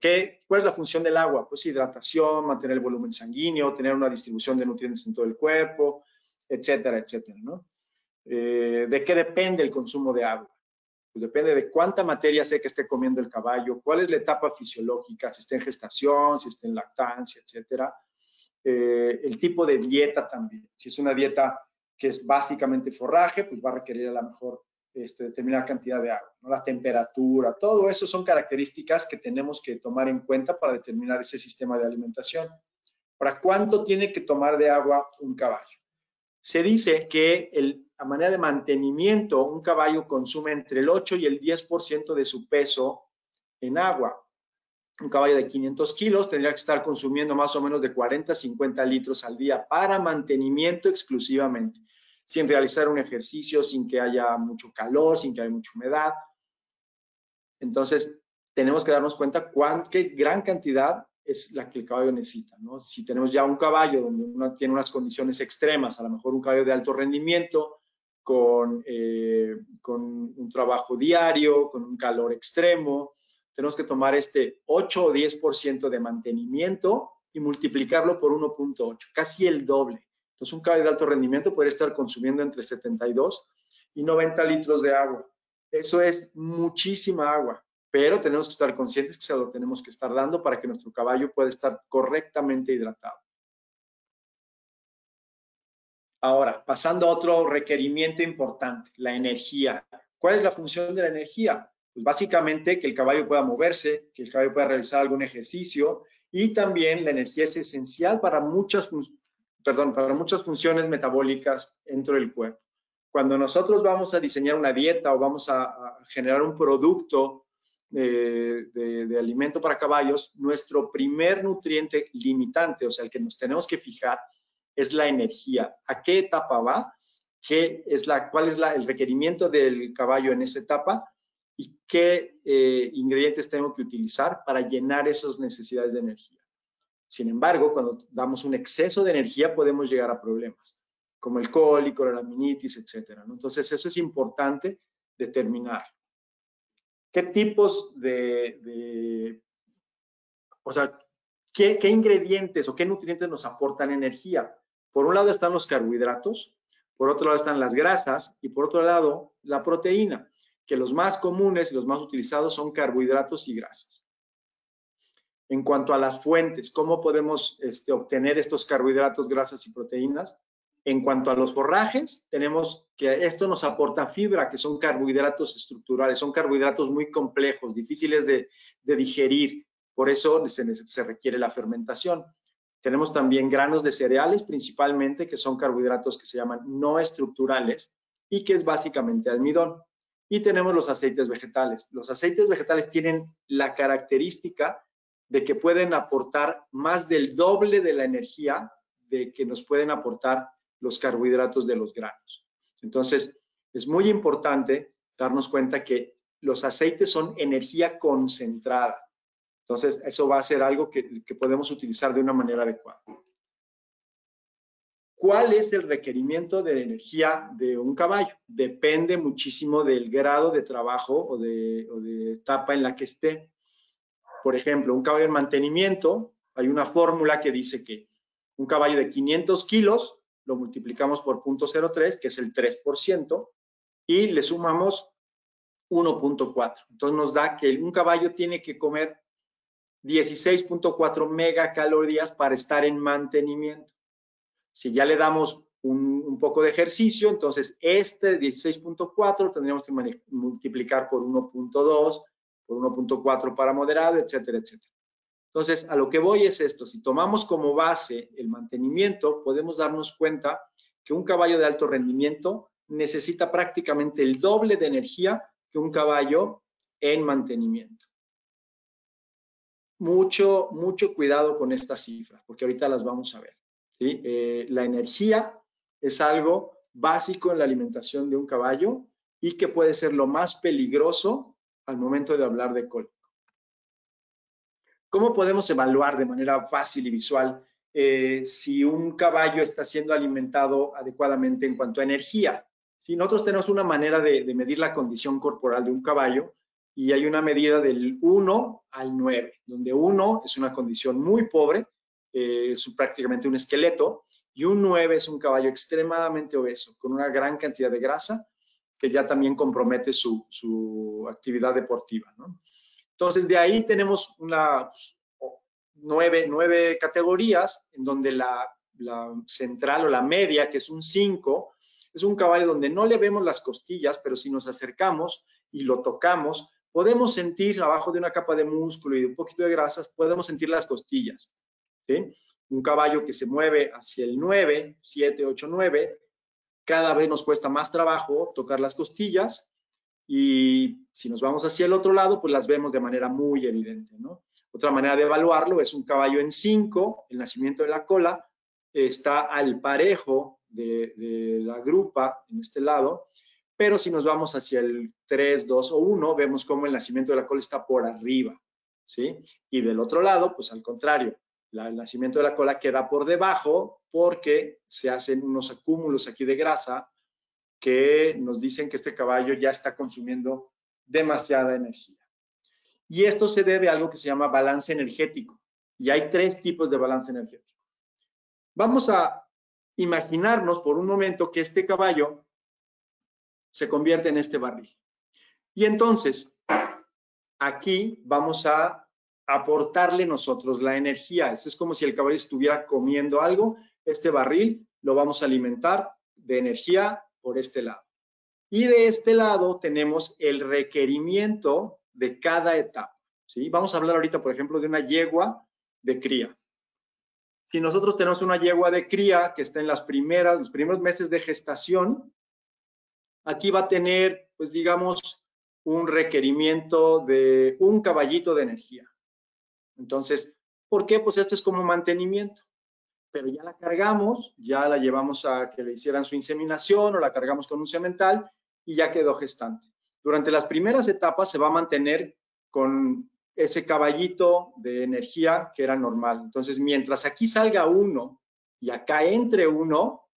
[SPEAKER 1] ¿Cuál es la función del agua? Pues hidratación, mantener el volumen sanguíneo, tener una distribución de nutrientes en todo el cuerpo, etcétera, etcétera, ¿no? ¿De qué depende el consumo de agua? Pues depende de cuánta materia seca esté comiendo el caballo, cuál es la etapa fisiológica, si está en gestación, si está en lactancia, etcétera. El tipo de dieta también. Si es una dieta que es básicamente forraje, pues va a requerir a lo mejor determinada cantidad de agua, ¿no? La temperatura, todo eso son características que tenemos que tomar en cuenta para determinar ese sistema de alimentación. ¿Para cuánto tiene que tomar de agua un caballo? Se dice que a manera de mantenimiento, un caballo consume entre el 8 y el 10% de su peso en agua. Un caballo de 500 kilos tendría que estar consumiendo más o menos de 40 a 50 litros al día para mantenimiento exclusivamente, sin realizar un ejercicio, sin que haya mucho calor, sin que haya mucha humedad. Entonces, tenemos que darnos cuenta qué gran cantidad es la que el caballo necesita, ¿no? Si tenemos ya un caballo donde uno tiene unas condiciones extremas, a lo mejor un caballo de alto rendimiento, con un trabajo diario, con un calor extremo, tenemos que tomar 8 o 10% de mantenimiento y multiplicarlo por 1.8, casi el doble. Entonces, un caballo de alto rendimiento podría estar consumiendo entre 72 y 90 litros de agua. Eso es muchísima agua, pero tenemos que estar conscientes que se lo tenemos que estar dando para que nuestro caballo pueda estar correctamente hidratado. Ahora, pasando a otro requerimiento importante, la energía. ¿Cuál es la función de la energía? Pues básicamente que el caballo pueda moverse, que el caballo pueda realizar algún ejercicio, y también la energía es esencial para muchas funciones metabólicas dentro del cuerpo. Cuando nosotros vamos a diseñar una dieta o vamos a generar un producto de alimento para caballos, nuestro primer nutriente limitante, o sea, el que nos tenemos que fijar, es la energía. ¿A qué etapa va? ¿Cuál es el requerimiento del caballo en esa etapa? ¿Y qué ingredientes tengo que utilizar para llenar esas necesidades de energía? Sin embargo, cuando damos un exceso de energía, podemos llegar a problemas, como el cólico, la laminitis, etcétera, ¿no? Entonces, eso es importante determinar. ¿Qué tipos o sea, qué ingredientes o qué nutrientes nos aportan energía? Por un lado están los carbohidratos, por otro lado están las grasas y por otro lado la proteína, que los más comunes y los más utilizados son carbohidratos y grasas. En cuanto a las fuentes, ¿cómo podemos obtener estos carbohidratos, grasas y proteínas? En cuanto a los forrajes, tenemos que esto nos aporta fibra, que son carbohidratos estructurales, son carbohidratos muy complejos, difíciles de digerir, por eso se requiere la fermentación. Tenemos también granos de cereales, principalmente, que son carbohidratos que se llaman no estructurales y que es básicamente almidón. Y tenemos los aceites vegetales. Los aceites vegetales tienen la característica de que pueden aportar más del doble de la energía de que nos pueden aportar los carbohidratos de los granos. Entonces, es muy importante darnos cuenta que los aceites son energía concentrada. Entonces, eso va a ser algo que podemos utilizar de una manera adecuada. ¿Cuál es el requerimiento de energía de un caballo? Depende muchísimo del grado de trabajo o de etapa en la que esté. Por ejemplo, un caballo en mantenimiento, hay una fórmula que dice que un caballo de 500 kilos lo multiplicamos por 0.03, que es el 3%, y le sumamos 1.4. Entonces nos da que un caballo tiene que comer 16.4 megacalorías para estar en mantenimiento. Si ya le damos un poco de ejercicio, entonces 16.4 tendríamos que multiplicar por 1.2, por 1.4 para moderado, etcétera, etcétera. Entonces, a lo que voy es esto. Si tomamos como base el mantenimiento, podemos darnos cuenta que un caballo de alto rendimiento necesita prácticamente el doble de energía que un caballo en mantenimiento. Mucho cuidado con estas cifras, porque ahorita las vamos a ver, ¿sí? La energía es algo básico en la alimentación de un caballo y que puede ser lo más peligroso al momento de hablar de cólico. ¿Cómo podemos evaluar de manera fácil y visual si un caballo está siendo alimentado adecuadamente en cuanto a energía? ¿Sí? Nosotros tenemos una manera de medir la condición corporal de un caballo y hay una medida del 1 al 9, donde 1 es una condición muy pobre, es prácticamente un esqueleto, y un 9 es un caballo extremadamente obeso, con una gran cantidad de grasa, que ya también compromete su actividad deportiva, ¿no? Entonces, de ahí tenemos nueve categorías, en donde la central o la media, que es un 5, es un caballo donde no le vemos las costillas, pero si nos acercamos y lo tocamos, podemos sentir abajo de una capa de músculo y de un poquito de grasas, podemos sentir las costillas, ¿sí? Un caballo que se mueve hacia el 9, 7, 8, 9, cada vez nos cuesta más trabajo tocar las costillas, y si nos vamos hacia el otro lado, pues las vemos de manera muy evidente, ¿no? Otra manera de evaluarlo es un caballo en 5, el nacimiento de la cola está al parejo de la grupa en este lado, pero si nos vamos hacia el 3, 2 o 1, vemos cómo el nacimiento de la cola está por arriba, ¿sí? Y del otro lado, pues al contrario, el nacimiento de la cola queda por debajo porque se hacen unos acúmulos aquí de grasa que nos dicen que este caballo ya está consumiendo demasiada energía. Y esto se debe a algo que se llama balance energético. Y hay 3 tipos de balance energético. Vamos a imaginarnos por un momento que este caballo se convierte en este barril. Y entonces, aquí vamos a aportarle nosotros la energía. Es como si el caballo estuviera comiendo algo. Este barril lo vamos a alimentar de energía por este lado. Y de este lado tenemos el requerimiento de cada etapa, ¿sí? Vamos a hablar ahorita, por ejemplo, de una yegua de cría. Si nosotros tenemos una yegua de cría que está en los primeros meses de gestación, aquí va a tener, pues digamos, un requerimiento de un caballito de energía. Entonces, ¿por qué? Pues esto es como mantenimiento. Pero ya la cargamos, ya la llevamos a que le hicieran su inseminación o la cargamos con un semental y ya quedó gestante. Durante las primeras etapas se va a mantener con ese caballito de energía que era normal. Entonces, mientras aquí salga uno y acá entre uno,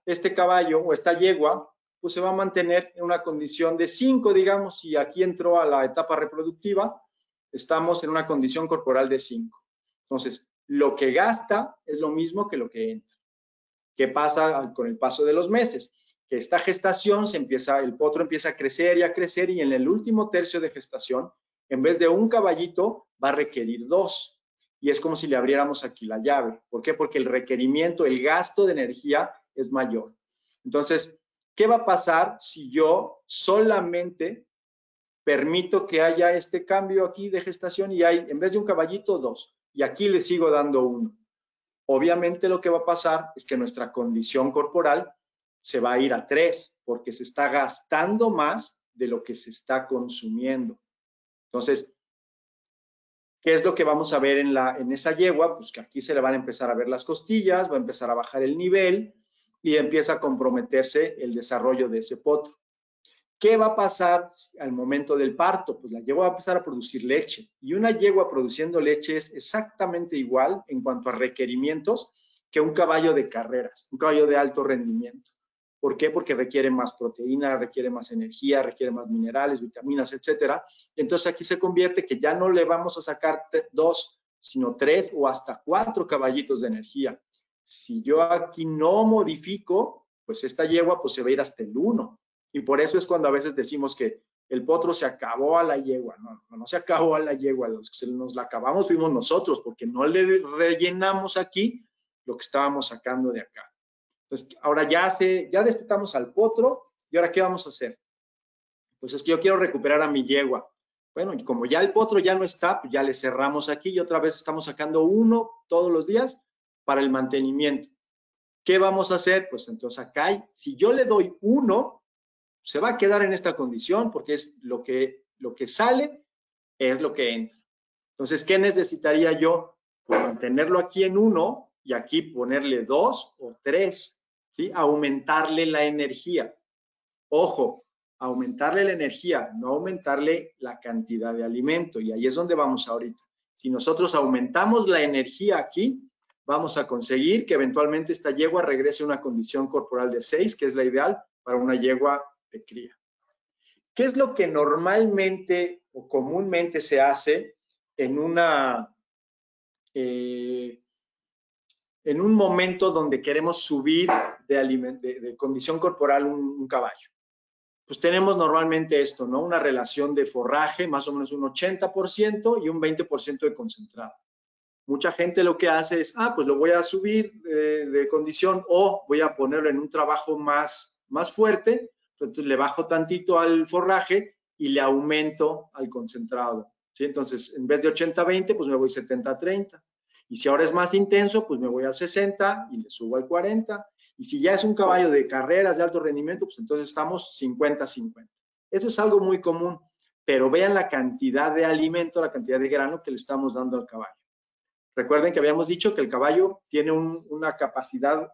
[SPEAKER 1] este caballo o esta yegua, pues se va a mantener en una condición de 5, digamos, y aquí entró a la etapa reproductiva, estamos en una condición corporal de 5. Entonces, lo que gasta es lo mismo que lo que entra. ¿Qué pasa con el paso de los meses? Que esta gestación el potro empieza a crecer y en el último tercio de gestación, en vez de un caballito, va a requerir 2. Y es como si le abriéramos aquí la llave. ¿Por qué? Porque el requerimiento, el gasto de energía es mayor. Entonces, ¿qué va a pasar si yo solamente permito que haya este cambio aquí de gestación y hay, en vez de un caballito, 2? Y aquí le sigo dando 1. Obviamente lo que va a pasar es que nuestra condición corporal se va a ir a 3 porque se está gastando más de lo que se está consumiendo. Entonces, ¿qué es lo que vamos a ver en esa yegua? Pues que aquí se le van a empezar a ver las costillas, va a empezar a bajar el nivel y empieza a comprometerse el desarrollo de ese potro. ¿Qué va a pasar al momento del parto? Pues la yegua va a empezar a producir leche, y una yegua produciendo leche es exactamente igual en cuanto a requerimientos que un caballo de carreras, un caballo de alto rendimiento. ¿Por qué? Porque requiere más proteína, requiere más energía, requiere más minerales, vitaminas, etcétera. Entonces aquí se convierte que ya no le vamos a sacar 2, sino 3 o hasta 4 caballitos de energía. Si yo aquí no modifico, pues esta yegua pues se va a ir hasta el 1. Y por eso es cuando a veces decimos que el potro se acabó a la yegua. No se acabó a la yegua, los que nos la acabamos fuimos nosotros, porque no le rellenamos aquí lo que estábamos sacando de acá. Entonces, ahora ya destetamos al potro, ¿y ahora qué vamos a hacer? Pues es que yo quiero recuperar a mi yegua. Bueno, y como ya el potro ya no está, pues ya le cerramos aquí y otra vez estamos sacando 1 todos los días para el mantenimiento. ¿Qué vamos a hacer? Pues entonces acá, si yo le doy 1, se va a quedar en esta condición porque es lo que sale es lo que entra. Entonces, ¿qué necesitaría yo? Pues mantenerlo aquí en 1 y aquí ponerle 2 o 3, ¿sí? Aumentarle la energía. Ojo, aumentarle la energía, no aumentarle la cantidad de alimento. Y ahí es donde vamos ahorita. Si nosotros aumentamos la energía aquí, vamos a conseguir que eventualmente esta yegua regrese a una condición corporal de 6, que es la ideal para una yegua de cría. ¿Qué es lo que normalmente o comúnmente se hace en un momento donde queremos subir de condición corporal un caballo? Pues tenemos normalmente esto, ¿no? Una relación de forraje, más o menos un 80% y un 20% de concentrado. Mucha gente lo que hace es, pues lo voy a subir de condición o voy a ponerlo en un trabajo más fuerte, entonces le bajo tantito al forraje y le aumento al concentrado, ¿sí? Entonces, en vez de 80-20, pues me voy 70-30. Y si ahora es más intenso, pues me voy al 60 y le subo al 40. Y si ya es un caballo de carreras de alto rendimiento, pues entonces estamos 50-50. Eso es algo muy común, pero vean la cantidad de alimento, la cantidad de grano que le estamos dando al caballo. Recuerden que habíamos dicho que el caballo tiene una capacidad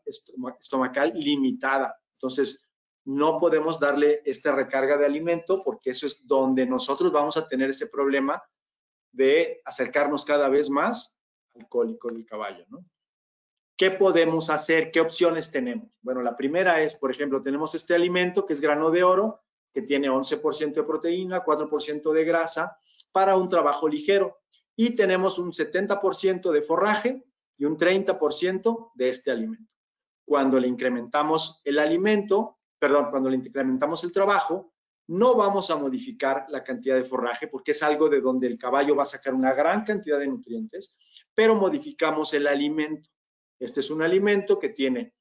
[SPEAKER 1] estomacal limitada, entonces no podemos darle esta recarga de alimento porque eso es donde nosotros vamos a tener este problema de acercarnos cada vez más al cólico del caballo, ¿no? ¿Qué podemos hacer? ¿Qué opciones tenemos? Bueno, la primera es, por ejemplo, tenemos este alimento que es grano de oro, que tiene 11% de proteína, 4% de grasa, para un trabajo ligero. Y tenemos un 70% de forraje y un 30% de este alimento. Cuando le incrementamos el alimento, perdón, cuando le incrementamos el trabajo, no vamos a modificar la cantidad de forraje porque es algo de donde el caballo va a sacar una gran cantidad de nutrientes, pero modificamos el alimento. Este es un alimento que tiene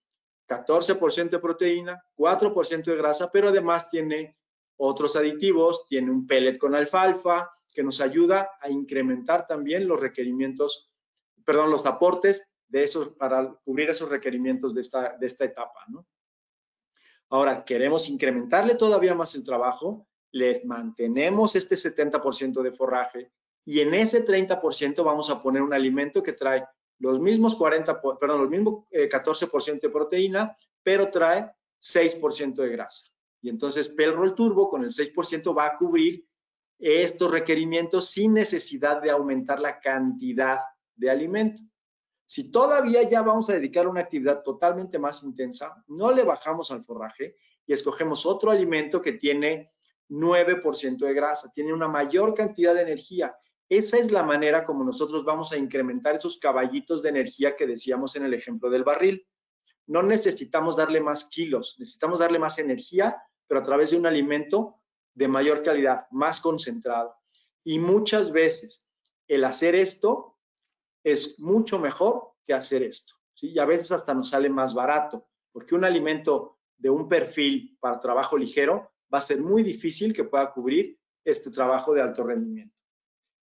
[SPEAKER 1] 14% de proteína, 4% de grasa, pero además tiene otros aditivos, tiene un pellet con alfalfa que nos ayuda a incrementar también los requerimientos, perdón, los aportes de esos para cubrir esos requerimientos de esta etapa, ¿no? Ahora, queremos incrementarle todavía más el trabajo, le mantenemos este 70% de forraje y en ese 30% vamos a poner un alimento que trae los mismos 14% de proteína, pero trae 6% de grasa. Y entonces Pelroll Turbo con el 6% va a cubrir estos requerimientos sin necesidad de aumentar la cantidad de alimento. Si todavía ya vamos a dedicar una actividad totalmente más intensa, no le bajamos al forraje y escogemos otro alimento que tiene 9% de grasa, tiene una mayor cantidad de energía. Esa es la manera como nosotros vamos a incrementar esos caballitos de energía que decíamos en el ejemplo del barril. No necesitamos darle más kilos, necesitamos darle más energía, pero a través de un alimento de mayor calidad, más concentrado. Y muchas veces el hacer esto es mucho mejor que hacer esto, ¿sí? Y a veces hasta nos sale más barato, porque un alimento de un perfil para trabajo ligero va a ser muy difícil que pueda cubrir este trabajo de alto rendimiento.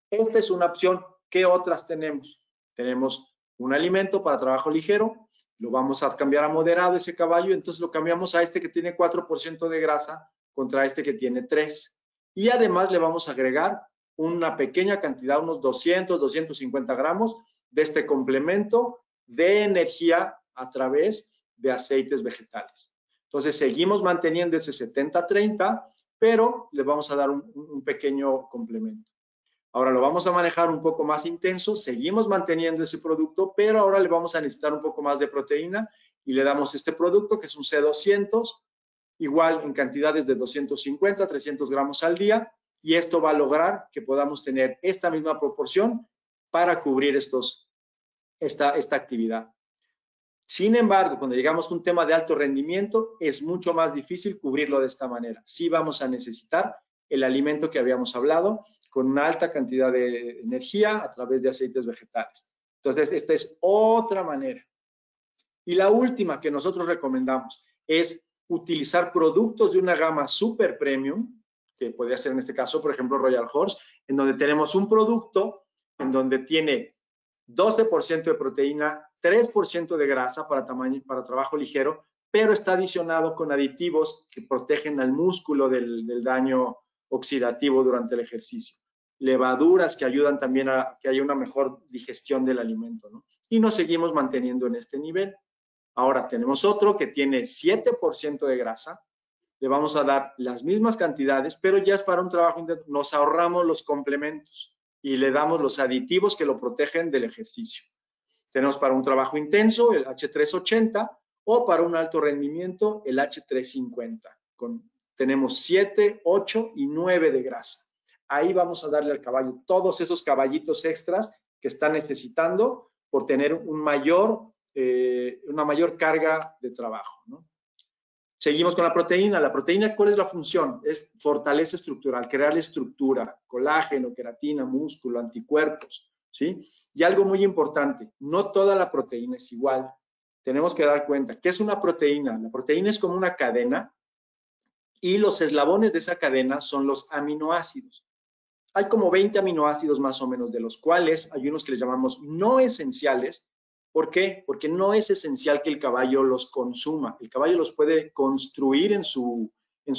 [SPEAKER 1] Esta es una opción. ¿Qué otras tenemos? Tenemos un alimento para trabajo ligero, lo vamos a cambiar a moderado ese caballo, entonces lo cambiamos a este que tiene 4% de grasa contra este que tiene 3%. Y además le vamos a agregar una pequeña cantidad, unos 200, 250 gramos de este complemento de energía a través de aceites vegetales. Entonces seguimos manteniendo ese 70-30, pero le vamos a dar un pequeño complemento. Ahora lo vamos a manejar un poco más intenso, seguimos manteniendo ese producto, pero ahora le vamos a necesitar un poco más de proteína y le damos este producto que es un C200, igual en cantidades de 250 a 300 gramos al día, y esto va a lograr que podamos tener esta misma proporción para cubrir esta actividad. Sin embargo, cuando llegamos a un tema de alto rendimiento, es mucho más difícil cubrirlo de esta manera. Sí vamos a necesitar el alimento que habíamos hablado, con una alta cantidad de energía a través de aceites vegetales. Entonces, esta es otra manera. Y la última que nosotros recomendamos es utilizar productos de una gama super premium, que podría ser en este caso, por ejemplo, Royal Horse, en donde tenemos un producto en donde tiene 12% de proteína, 3% de grasa para trabajo ligero, pero está adicionado con aditivos que protegen al músculo del daño oxidativo durante el ejercicio. Levaduras que ayudan también a que haya una mejor digestión del alimento, ¿no? Y nos seguimos manteniendo en este nivel. Ahora tenemos otro que tiene 7% de grasa. Le vamos a dar las mismas cantidades, pero ya es para un trabajo intenso. Nos ahorramos los complementos y le damos los aditivos que lo protegen del ejercicio. Tenemos para un trabajo intenso el H380 o para un alto rendimiento el H350, con tenemos 7, 8 y 9 de grasa. Ahí vamos a darle al caballo todos esos caballitos extras que está necesitando por tener una mayor carga de trabajo, ¿no? Seguimos con la proteína. La proteína, ¿cuál es la función? Es fortaleza estructural, crearle estructura, colágeno, queratina, músculo, anticuerpos, ¿sí? Y algo muy importante, no toda la proteína es igual. Tenemos que dar cuenta, ¿qué es una proteína? La proteína es como una cadena y los eslabones de esa cadena son los aminoácidos. Hay como 20 aminoácidos más o menos, de los cuales hay unos que les llamamos no esenciales. ¿Por qué? Porque no es esencial que el caballo los consuma. El caballo los puede construir en su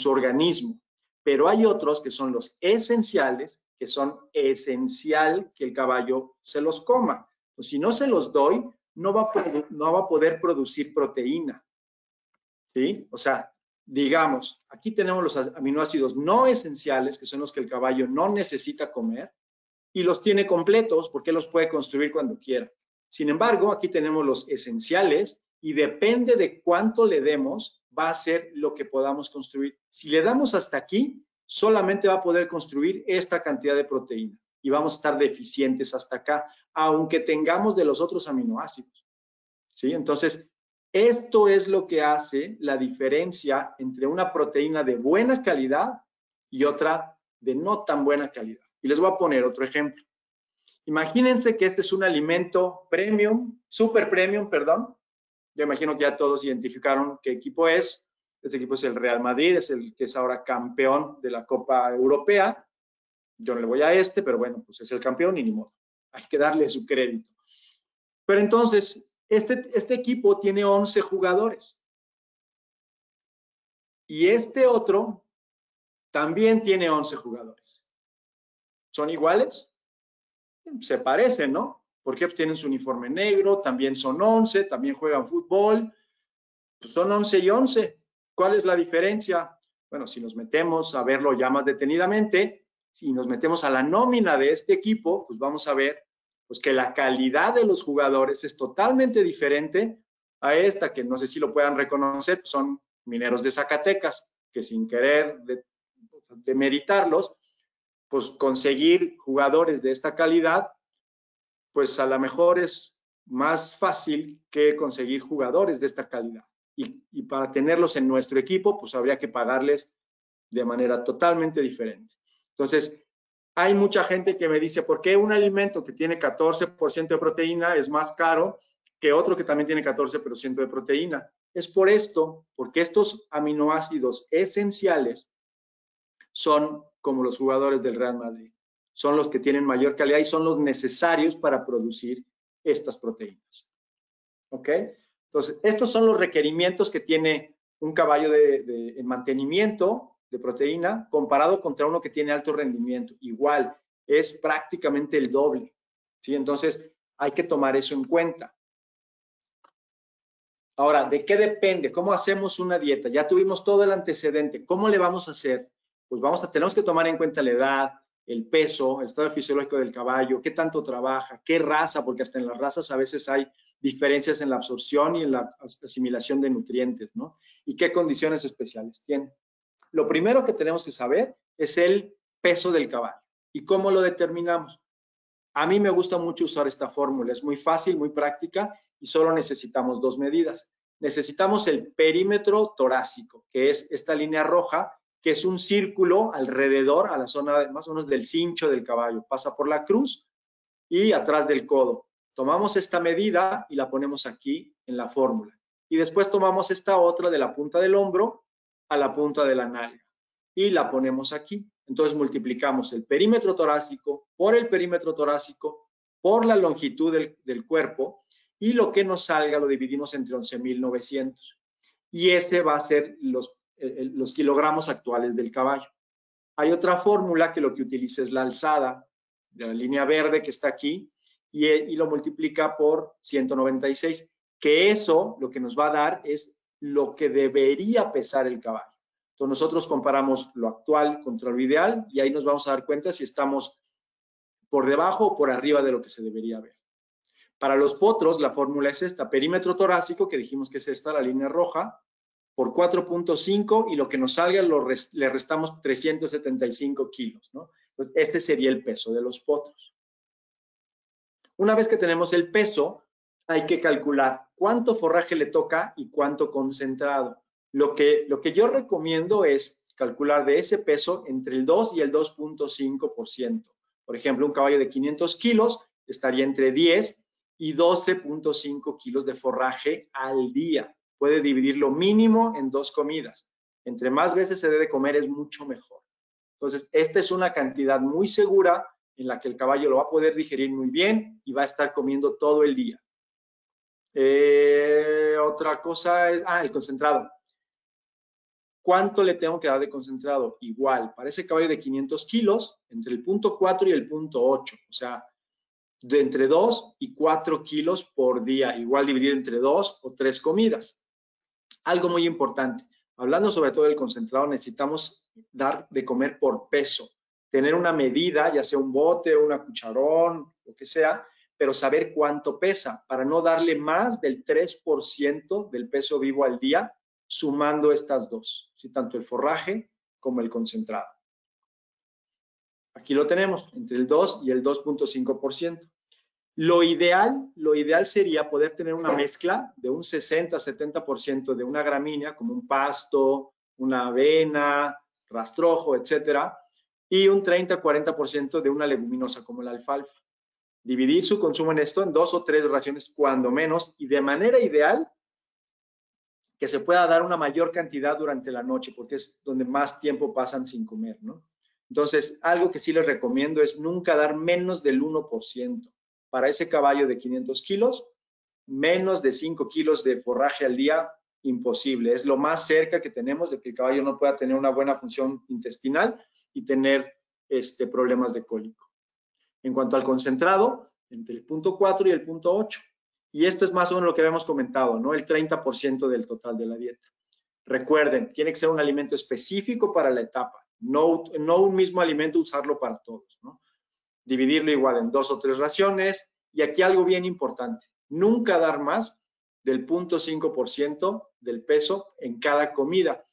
[SPEAKER 1] organismo, pero hay otros que son los esenciales, que son esencial que el caballo se los coma. Pues si no se los doy, no va a poder producir proteína, ¿sí? O sea, digamos, aquí tenemos los aminoácidos no esenciales, que son los que el caballo no necesita comer, y los tiene completos porque los puede construir cuando quiera. Sin embargo, aquí tenemos los esenciales y depende de cuánto le demos, va a ser lo que podamos construir. Si le damos hasta aquí, solamente va a poder construir esta cantidad de proteína y vamos a estar deficientes hasta acá, aunque tengamos de los otros aminoácidos, ¿sí? Entonces, esto es lo que hace la diferencia entre una proteína de buena calidad y otra de no tan buena calidad. Y les voy a poner otro ejemplo. Imagínense que este es un alimento premium, super premium, perdón. Yo imagino que ya todos identificaron qué equipo es. Este equipo es el Real Madrid, es el que es ahora campeón de la Copa Europea. Yo no le voy a este, pero bueno, pues es el campeón y ni modo. Hay que darle su crédito. Pero entonces, este equipo tiene 11 jugadores. Y este otro también tiene 11 jugadores. ¿Son iguales? Se parecen, ¿no? Porque pues tienen su uniforme negro, también son 11, también juegan fútbol. Pues son 11 y 11. ¿Cuál es la diferencia? Bueno, si nos metemos a verlo ya más detenidamente, si nos metemos a la nómina de este equipo, pues vamos a ver pues que la calidad de los jugadores es totalmente diferente a esta, que no sé si lo puedan reconocer, son Mineros de Zacatecas, que sin querer demeritarlos, pues conseguir jugadores de esta calidad, pues a lo mejor es más fácil que conseguir jugadores de esta calidad. Y para tenerlos en nuestro equipo, pues habría que pagarles de manera totalmente diferente. Entonces, hay mucha gente que me dice, ¿por qué un alimento que tiene 14% de proteína es más caro que otro que también tiene 14% de proteína? Es por esto, porque estos aminoácidos esenciales son como los jugadores del Real Madrid. Son los que tienen mayor calidad y son los necesarios para producir estas proteínas. ¿Ok? Entonces, estos son los requerimientos que tiene un caballo en mantenimiento de proteína comparado contra uno que tiene alto rendimiento. Igual, es prácticamente el doble, ¿sí? Entonces, hay que tomar eso en cuenta. Ahora, ¿de qué depende? ¿Cómo hacemos una dieta? Ya tuvimos todo el antecedente. ¿Cómo le vamos a hacer? Pues tenemos que tomar en cuenta la edad, el peso, el estado fisiológico del caballo, qué tanto trabaja, qué raza, porque hasta en las razas a veces hay diferencias en la absorción y en la asimilación de nutrientes, ¿no? Y qué condiciones especiales tiene. Lo primero que tenemos que saber es el peso del caballo. ¿Y cómo lo determinamos? A mí me gusta mucho usar esta fórmula, es muy fácil, muy práctica y solo necesitamos dos medidas. Necesitamos el perímetro torácico, que es esta línea roja, que es un círculo alrededor, a la zona más o menos del cincho del caballo. Pasa por la cruz y atrás del codo. Tomamos esta medida y la ponemos aquí en la fórmula. Y después tomamos esta otra de la punta del hombro a la punta de la nalga y la ponemos aquí. Entonces multiplicamos el perímetro torácico por el perímetro torácico por la longitud del cuerpo y lo que nos salga lo dividimos entre 11.900. Y ese va a ser los kilogramos actuales del caballo. Hay otra fórmula que lo que utiliza es la alzada de la línea verde que está aquí y lo multiplica por 196, que eso lo que nos va a dar es lo que debería pesar el caballo. Entonces nosotros comparamos lo actual contra lo ideal y ahí nos vamos a dar cuenta si estamos por debajo o por arriba de lo que se debería ver. Para los potros la fórmula es esta, perímetro torácico, que dijimos que es esta, la línea roja, por 4.5 y lo que nos salga le restamos 375 kilos, ¿no? Entonces, este sería el peso de los potros. Una vez que tenemos el peso, hay que calcular cuánto forraje le toca y cuánto concentrado. Lo que yo recomiendo es calcular de ese peso entre el 2 y el 2.5%. Por ejemplo, un caballo de 500 kilos estaría entre 10 y 12.5 kilos de forraje al día. Puede dividirlo mínimo en 2 comidas. Entre más veces se debe comer es mucho mejor. Entonces, esta es una cantidad muy segura en la que el caballo lo va a poder digerir muy bien y va a estar comiendo todo el día. Otra cosa es, el concentrado. ¿Cuánto le tengo que dar de concentrado? Igual, para ese caballo de 500 kilos, entre el punto 4 y el punto 8, o sea, de entre 2 y 4 kilos por día, igual dividido entre 2 o 3 comidas. Algo muy importante, hablando sobre todo del concentrado, necesitamos dar de comer por peso, tener una medida, ya sea un bote, una cucharón, lo que sea, pero saber cuánto pesa, para no darle más del 3% del peso vivo al día, sumando estas dos, ¿sí? Tanto el forraje como el concentrado. Aquí lo tenemos, entre el 2 y el 2.5%. Lo ideal sería poder tener una mezcla de un 60-70% de una gramínea, como un pasto, una avena, rastrojo, etcétera, y un 30-40% de una leguminosa, como la alfalfa. Dividir su consumo en esto en 2 o 3 raciones, cuando menos, y de manera ideal, que se pueda dar una mayor cantidad durante la noche, porque es donde más tiempo pasan sin comer, ¿no? Entonces, algo que sí les recomiendo es nunca dar menos del 1%. Para ese caballo de 500 kilos, menos de 5 kilos de forraje al día, imposible. Es lo más cerca que tenemos de que el caballo no pueda tener una buena función intestinal y tener problemas de cólico. En cuanto al concentrado, entre el punto 4 y el punto 8. Y esto es más o menos lo que habíamos comentado, ¿no? El 30% del total de la dieta. Recuerden, tiene que ser un alimento específico para la etapa, no un mismo alimento usarlo para todos, ¿no? Dividirlo igual en 2 o 3 raciones. Y aquí algo bien importante, nunca dar más del 0.5% del peso en cada comida.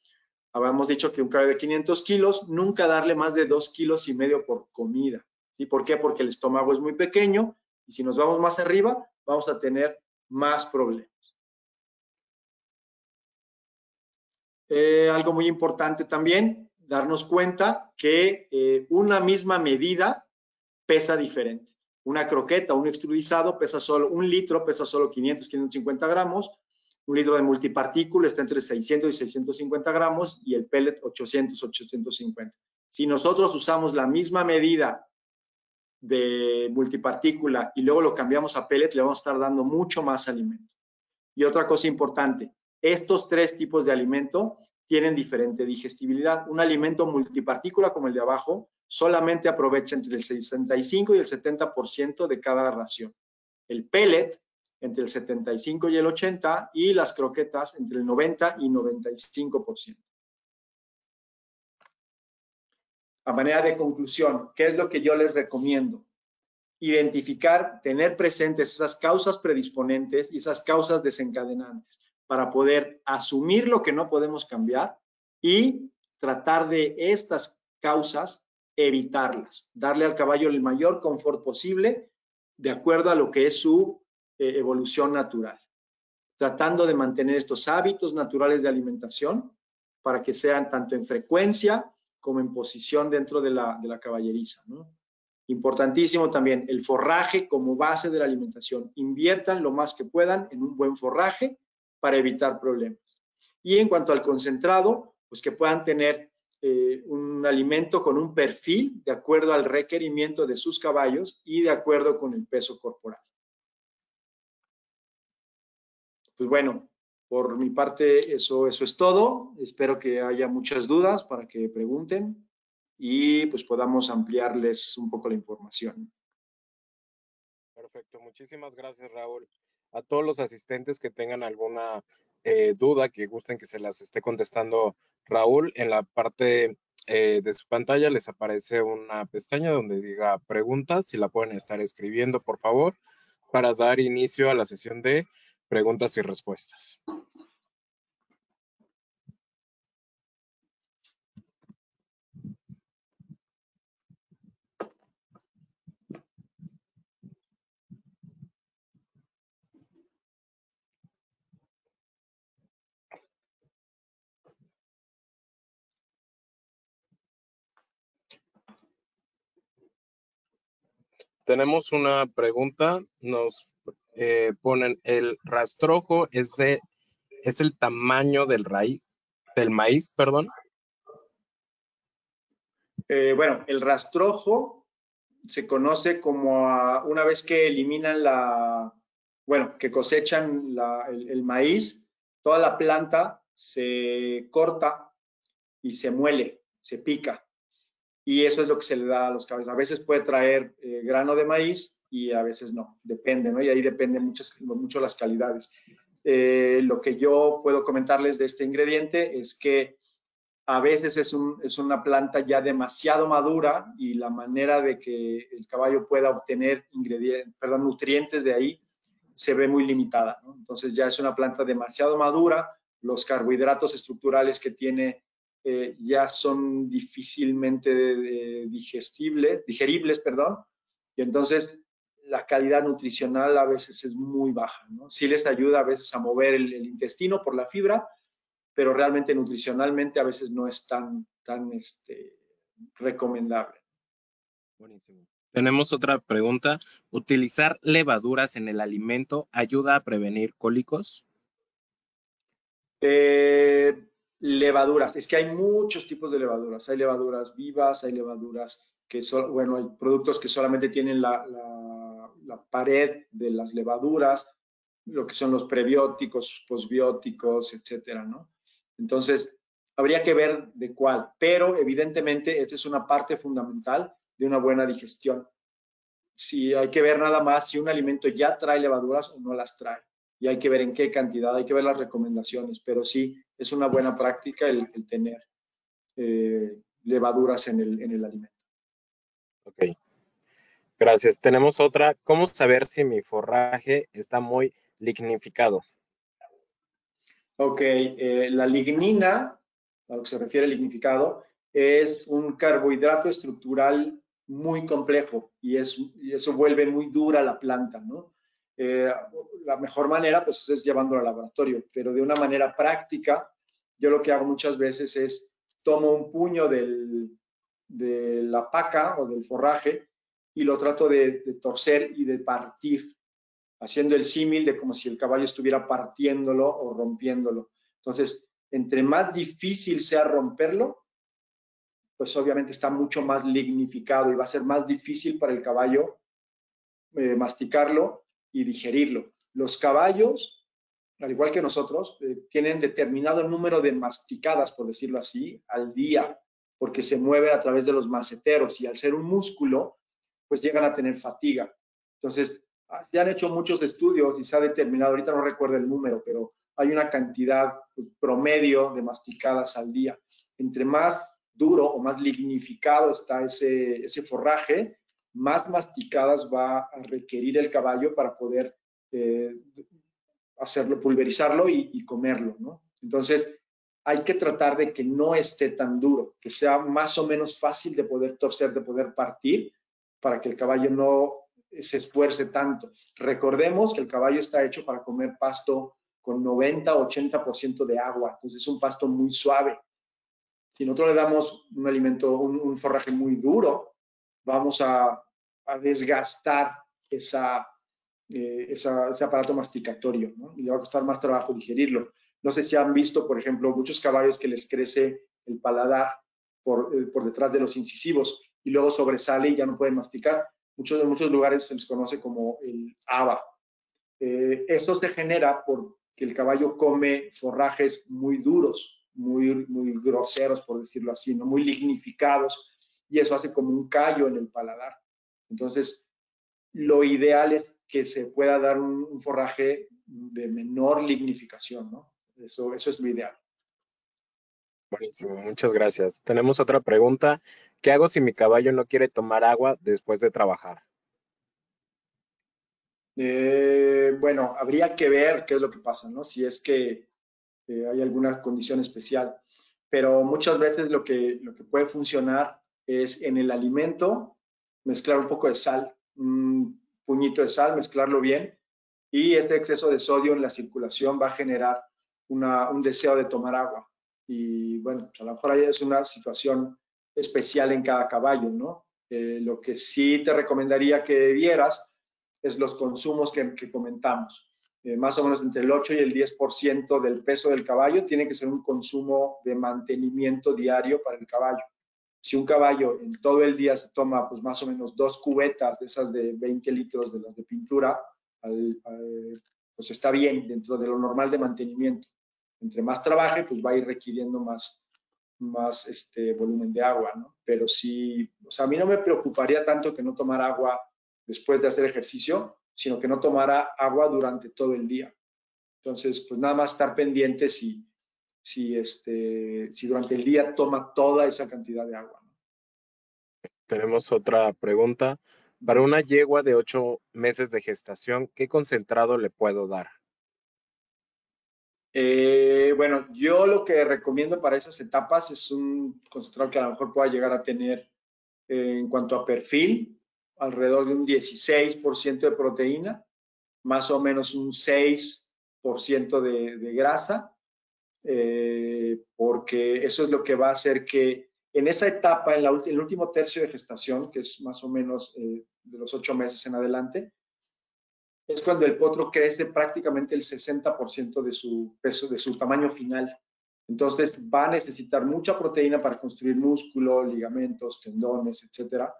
[SPEAKER 1] Habíamos dicho que un caballo de 500 kilos, nunca darle más de 2,5 kilos por comida. ¿Y por qué? Porque el estómago es muy pequeño y si nos vamos más arriba, vamos a tener más problemas. Algo muy importante también, darnos cuenta que una misma medida pesa diferente. Una croqueta, un extrudizado pesa solo, 1 litro pesa solo 500, 550 gramos. Un litro de multipartícula está entre 600 y 650 gramos y el pellet 800, 850. Si nosotros usamos la misma medida de multipartícula y luego lo cambiamos a pellet, le vamos a estar dando mucho más alimento. Y otra cosa importante, estos 3 tipos de alimento tienen diferente digestibilidad. Un alimento multipartícula como el de abajo solamente aprovecha entre el 65 y el 70% de cada ración. El pellet entre el 75 y el 80 y las croquetas entre el 90 y 95%. A manera de conclusión, ¿qué es lo que yo les recomiendo? Identificar, tener presentes esas causas predisponentes y esas causas desencadenantes para poder asumir lo que no podemos cambiar y tratar de estas causas evitarlas, darle al caballo el mayor confort posible de acuerdo a lo que es su evolución natural, tratando de mantener estos hábitos naturales de alimentación para que sean tanto en frecuencia como en posición dentro de la caballeriza, ¿no? Importantísimo también el forraje como base de la alimentación. Inviertan lo más que puedan en un buen forraje para evitar problemas. Y en cuanto al concentrado, pues que puedan tener un alimento con un perfil de acuerdo al requerimiento de sus caballos y de acuerdo con el peso corporal. Pues bueno, por mi parte eso es todo. Espero que haya muchas dudas para que pregunten y pues podamos ampliarles un poco la información.
[SPEAKER 2] Perfecto, muchísimas gracias, Raúl. A todos los asistentes que tengan alguna duda, que gusten que se las esté contestando Raúl, en la parte de su pantalla les aparece una pestaña donde diga preguntas, si la pueden estar escribiendo, por favor, para dar inicio a la sesión de preguntas y respuestas. Tenemos una pregunta, nos ponen, el rastrojo es el tamaño del maíz, perdón.
[SPEAKER 1] Bueno, el rastrojo se conoce como una vez que eliminan bueno, que cosechan el maíz, toda la planta se corta y se muele, se pica. Y eso es lo que se le da a los caballos. A veces puede traer grano de maíz y a veces no, depende, ¿no? Y ahí dependen mucho las calidades. Lo que yo puedo comentarles de este ingrediente es que a veces es una planta ya demasiado madura y la manera de que el caballo pueda obtener nutrientes de ahí se ve muy limitada, ¿no? Entonces ya es una planta demasiado madura, los carbohidratos estructurales que tiene ya son difícilmente digeribles, perdón, y entonces la calidad nutricional a veces es muy baja, ¿no? Sí les ayuda a veces a mover el intestino por la fibra, pero realmente nutricionalmente a veces no es tan recomendable.
[SPEAKER 2] Buenísimo. Tenemos otra pregunta. ¿Utilizar levaduras en el alimento ayuda a prevenir cólicos?
[SPEAKER 1] Levaduras, es que hay muchos tipos de levaduras. Hay levaduras vivas, hay levaduras que son, bueno, hay productos que solamente tienen la pared de las levaduras, lo que son los prebióticos, posbióticos, etcétera, ¿no? Entonces, habría que ver de cuál, pero evidentemente esta es una parte fundamental de una buena digestión. Si hay que ver nada más si un alimento ya trae levaduras o no las trae. Y hay que ver en qué cantidad, hay que ver las recomendaciones, pero sí es una buena práctica el tener levaduras en el alimento.
[SPEAKER 2] Ok, gracias. Tenemos otra. ¿Cómo saber si mi forraje está muy lignificado?
[SPEAKER 1] Ok, la lignina, a lo que se refiere al lignificado, es un carbohidrato estructural muy complejo y eso vuelve muy dura la planta, ¿no? La mejor manera, pues, es llevándolo al laboratorio, pero de una manera práctica, yo lo que hago muchas veces es tomo un puño de la paca o del forraje y lo trato de torcer y de partir, haciendo el símil de como si el caballo estuviera partiéndolo o rompiéndolo. Entonces, entre más difícil sea romperlo, pues obviamente está mucho más lignificado y va a ser más difícil para el caballo masticarlo y digerirlo. Los caballos, al igual que nosotros, tienen determinado número de masticadas, por decirlo así, al día, porque se mueve a través de los maceteros y al ser un músculo, pues llegan a tener fatiga. Entonces, se han hecho muchos estudios y se ha determinado, ahorita no recuerdo el número, pero hay una cantidad promedio de masticadas al día. Entre más duro o más lignificado está ese forraje, más masticadas va a requerir el caballo para poder hacerlo, pulverizarlo y comerlo, ¿no? Entonces, hay que tratar de que no esté tan duro, que sea más o menos fácil de poder torcer, de poder partir, para que el caballo no se esfuerce tanto. Recordemos que el caballo está hecho para comer pasto con 90-80% de agua, entonces es un pasto muy suave. Si nosotros le damos un alimento, un forraje muy duro, vamos a desgastar ese aparato masticatorio, ¿no? Y le va a costar más trabajo digerirlo. No sé si han visto, por ejemplo, muchos caballos que les crece el paladar por detrás de los incisivos y luego sobresale y ya no pueden masticar. En muchos lugares se les conoce como el ABA. Esto se genera porque el caballo come forrajes muy duros, muy groseros, por decirlo así, ¿no? Muy lignificados, y eso hace como un callo en el paladar. Entonces, lo ideal es que se pueda dar un forraje de menor lignificación, ¿no? Eso es lo ideal.
[SPEAKER 2] Buenísimo, muchas gracias. Tenemos otra pregunta. ¿Qué hago si mi caballo no quiere tomar agua después de trabajar?
[SPEAKER 1] Bueno, habría que ver qué es lo que pasa, ¿no? Si es que hay alguna condición especial. Pero muchas veces lo que puede funcionar es en el alimento mezclar un poco de sal, un puñito de sal, mezclarlo bien, y este exceso de sodio en la circulación va a generar un deseo de tomar agua. Y bueno, pues a lo mejor ahí es una situación especial en cada caballo, ¿no? Lo que sí te recomendaría que vieras es los consumos que comentamos. Más o menos entre el 8 y el 10% del peso del caballo tiene que ser un consumo de mantenimiento diario para el caballo. Si un caballo en todo el día se toma pues más o menos 2 cubetas de esas de 20 litros de las de pintura, pues está bien dentro de lo normal de mantenimiento. Entre más trabaje, pues va a ir requiriendo más volumen de agua, ¿no? Pero sí, o sea, a mí no me preocuparía tanto que no tomara agua después de hacer ejercicio, sino que no tomara agua durante todo el día. Entonces, pues nada más estar pendiente si durante el día toma toda esa cantidad de agua, ¿no?
[SPEAKER 2] Tenemos otra pregunta. Para una yegua de 8 meses de gestación, ¿qué concentrado le puedo dar?
[SPEAKER 1] Bueno, yo lo que recomiendo para esas etapas es un concentrado que a lo mejor pueda llegar a tener en cuanto a perfil, alrededor de un 16% de proteína, más o menos un 6% de grasa, porque eso es lo que va a hacer que en esa etapa, en el último tercio de gestación, que es más o menos de los 8 meses en adelante, es cuando el potro crece prácticamente el 60% de su peso, de su tamaño final. Entonces va a necesitar mucha proteína para construir músculo, ligamentos, tendones, etcétera.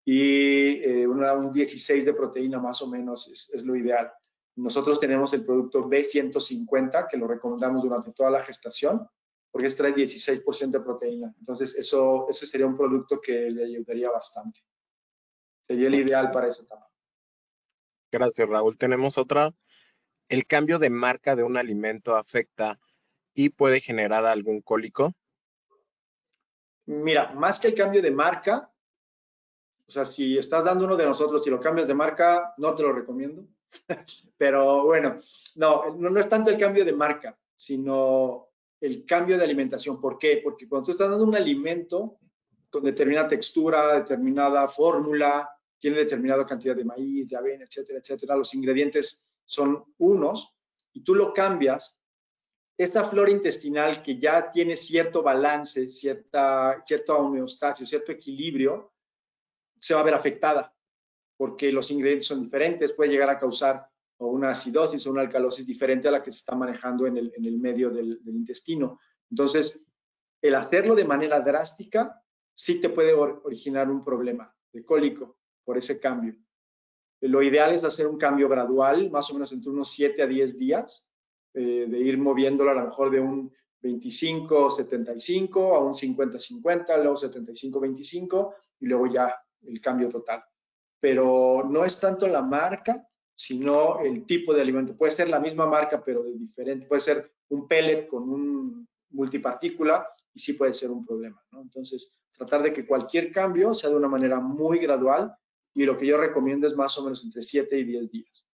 [SPEAKER 1] Y un 16 de proteína más o menos es lo ideal. Nosotros tenemos el producto B150 que lo recomendamos durante toda la gestación porque trae 16% de proteína. Entonces ese sería un producto que le ayudaría bastante. Sería el ideal para esa etapa.
[SPEAKER 2] Gracias, Raúl. Tenemos otra. ¿El cambio de marca de un alimento afecta y puede generar algún cólico?
[SPEAKER 1] Mira, más que el cambio de marca, o sea, si estás dando uno de nosotros y lo cambias de marca, no te lo recomiendo. Pero bueno, no es tanto el cambio de marca, sino el cambio de alimentación. ¿Por qué? Porque cuando tú estás dando un alimento con determinada textura, determinada fórmula, tiene determinada cantidad de maíz, de avena, etcétera, etcétera, los ingredientes son unos y tú lo cambias, esa flora intestinal que ya tiene cierto balance, cierta homeostasis, cierto equilibrio, se va a ver afectada porque los ingredientes son diferentes, puede llegar a causar o una acidosis o una alcalosis diferente a la que se está manejando en el medio del intestino. Entonces, el hacerlo de manera drástica sí te puede originar un problema de cólico por ese cambio. Lo ideal es hacer un cambio gradual, más o menos entre unos 7 a 10 días, de ir moviéndolo a lo mejor de un 25-75 a un 50-50, luego 75-25 y luego ya el cambio total. Pero no es tanto la marca, sino el tipo de alimento. Puede ser la misma marca, pero de diferente. Puede ser un pellet con un multipartícula y sí puede ser un problema, ¿no? Entonces, tratar de que cualquier cambio sea de una manera muy gradual y lo que yo recomiendo es más o menos entre 7 y 10 días.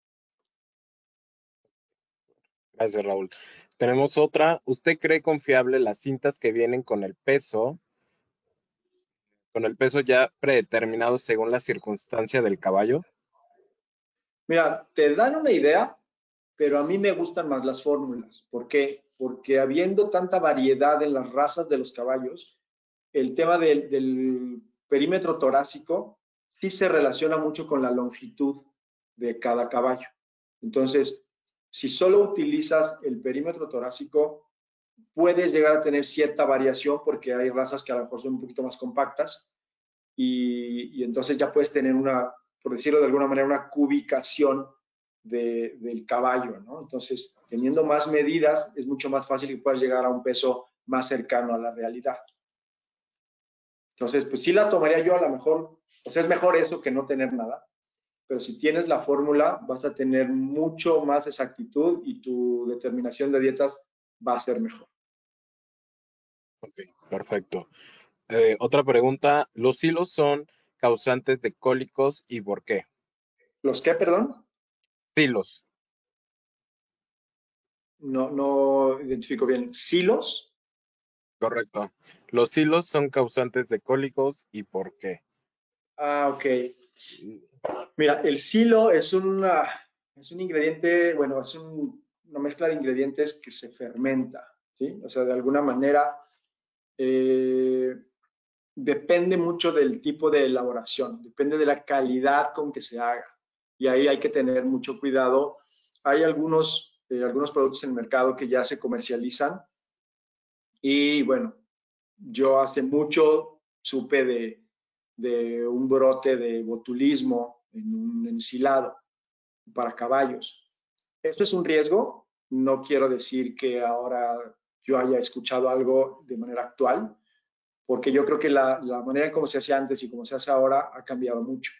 [SPEAKER 2] Gracias, Raúl. Tenemos otra. ¿Usted cree confiable las cintas que vienen con el peso ya predeterminado según la circunstancia del caballo?
[SPEAKER 1] Mira, te dan una idea, pero a mí me gustan más las fórmulas. ¿Por qué? Porque habiendo tanta variedad en las razas de los caballos, el tema del perímetro torácico sí se relaciona mucho con la longitud de cada caballo. Entonces, si solo utilizas el perímetro torácico, puedes llegar a tener cierta variación porque hay razas que a lo mejor son un poquito más compactas y entonces ya puedes tener una, por decirlo de alguna manera, una cubicación del caballo, ¿no? Entonces, teniendo más medidas, es mucho más fácil que puedas llegar a un peso más cercano a la realidad. Entonces, pues sí la tomaría yo a lo mejor, o sea, es mejor eso que no tener nada, pero si tienes la fórmula, vas a tener mucho más exactitud y tu determinación de dietas va a ser mejor.
[SPEAKER 2] Ok, perfecto. Otra pregunta. ¿Los hilos son causantes de cólicos y por qué?
[SPEAKER 1] ¿Los qué, perdón?
[SPEAKER 2] Silos,
[SPEAKER 1] No identifico bien. ¿Silos?
[SPEAKER 2] correcto. Los hilos son causantes de cólicos y por qué.
[SPEAKER 1] Ah, ok. Mira, el silo es un ingrediente, bueno, es una mezcla de ingredientes que se fermenta, ¿sí? O sea, de alguna manera, eh, depende mucho del tipo de elaboración, depende de la calidad con que se haga. Y ahí hay que tener mucho cuidado. Hay algunos productos en el mercado que ya se comercializan y bueno, yo hace mucho supe de un brote de botulismo en un ensilado para caballos. ¿Esto es un riesgo? No quiero decir que ahora yo haya escuchado algo de manera actual, porque yo creo que la manera en cómo se hacía antes y cómo se hace ahora ha cambiado mucho.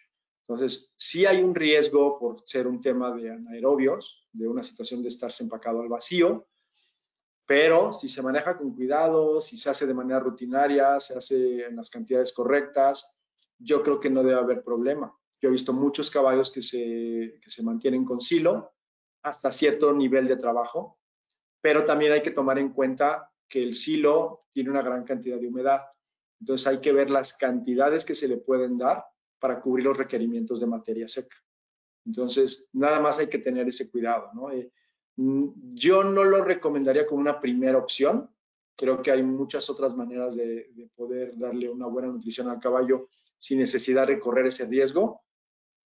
[SPEAKER 1] Entonces, sí hay un riesgo por ser un tema de anaerobios, de una situación de estarse empacado al vacío, pero si se maneja con cuidado, si se hace de manera rutinaria, se hace en las cantidades correctas, yo creo que no debe haber problema. Yo he visto muchos caballos que se mantienen con silo hasta cierto nivel de trabajo, pero también hay que tomar en cuenta que el silo tiene una gran cantidad de humedad. Entonces hay que ver las cantidades que se le pueden dar para cubrir los requerimientos de materia seca. Entonces, nada más hay que tener ese cuidado, ¿no? Yo no lo recomendaría como una primera opción. Creo que hay muchas otras maneras de poder darle una buena nutrición al caballo sin necesidad de correr ese riesgo,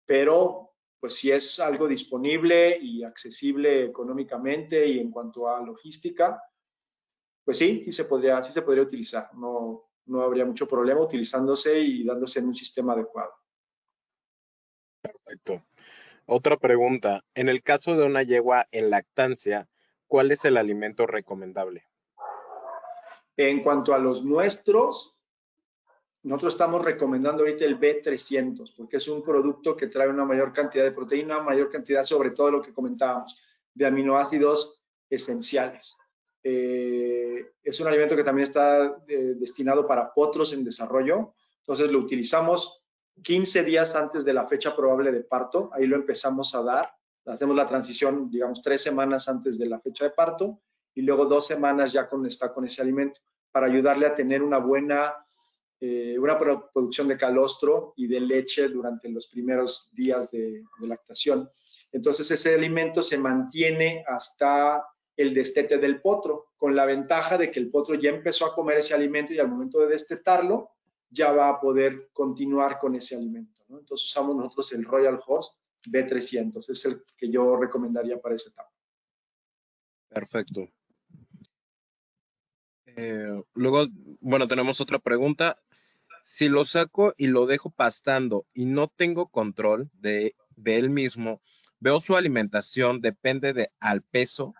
[SPEAKER 1] pero pues si es algo disponible y accesible económicamente y en cuanto a logística, pues sí, sí se podría utilizar. No, no habría mucho problema utilizándose y dándose en un sistema adecuado.
[SPEAKER 2] Perfecto. Otra pregunta. En el caso de una yegua en lactancia, ¿cuál es el alimento recomendable?
[SPEAKER 1] En cuanto a los nuestros, nosotros estamos recomendando ahorita el B300 porque es un producto que trae una mayor cantidad de proteína, mayor cantidad sobre todo lo que comentábamos, de aminoácidos esenciales. Es un alimento que también está destinado para potros en desarrollo, entonces lo utilizamos 15 días antes de la fecha probable de parto, ahí lo empezamos a dar, hacemos la transición, digamos, 3 semanas antes de la fecha de parto y luego 2 semanas ya está con ese alimento para ayudarle a tener una buena producción de calostro y de leche durante los primeros días de lactación. Entonces ese alimento se mantiene hasta el destete del potro, con la ventaja de que el potro ya empezó a comer ese alimento y al momento de destetarlo ya va a poder continuar con ese alimento, ¿no? Entonces usamos nosotros el Royal Horse B300, es el que yo recomendaría para esa etapa.
[SPEAKER 2] Perfecto. Luego, bueno, tenemos otra pregunta. Si lo saco y lo dejo pastando y no tengo control de él mismo, veo su alimentación depende al peso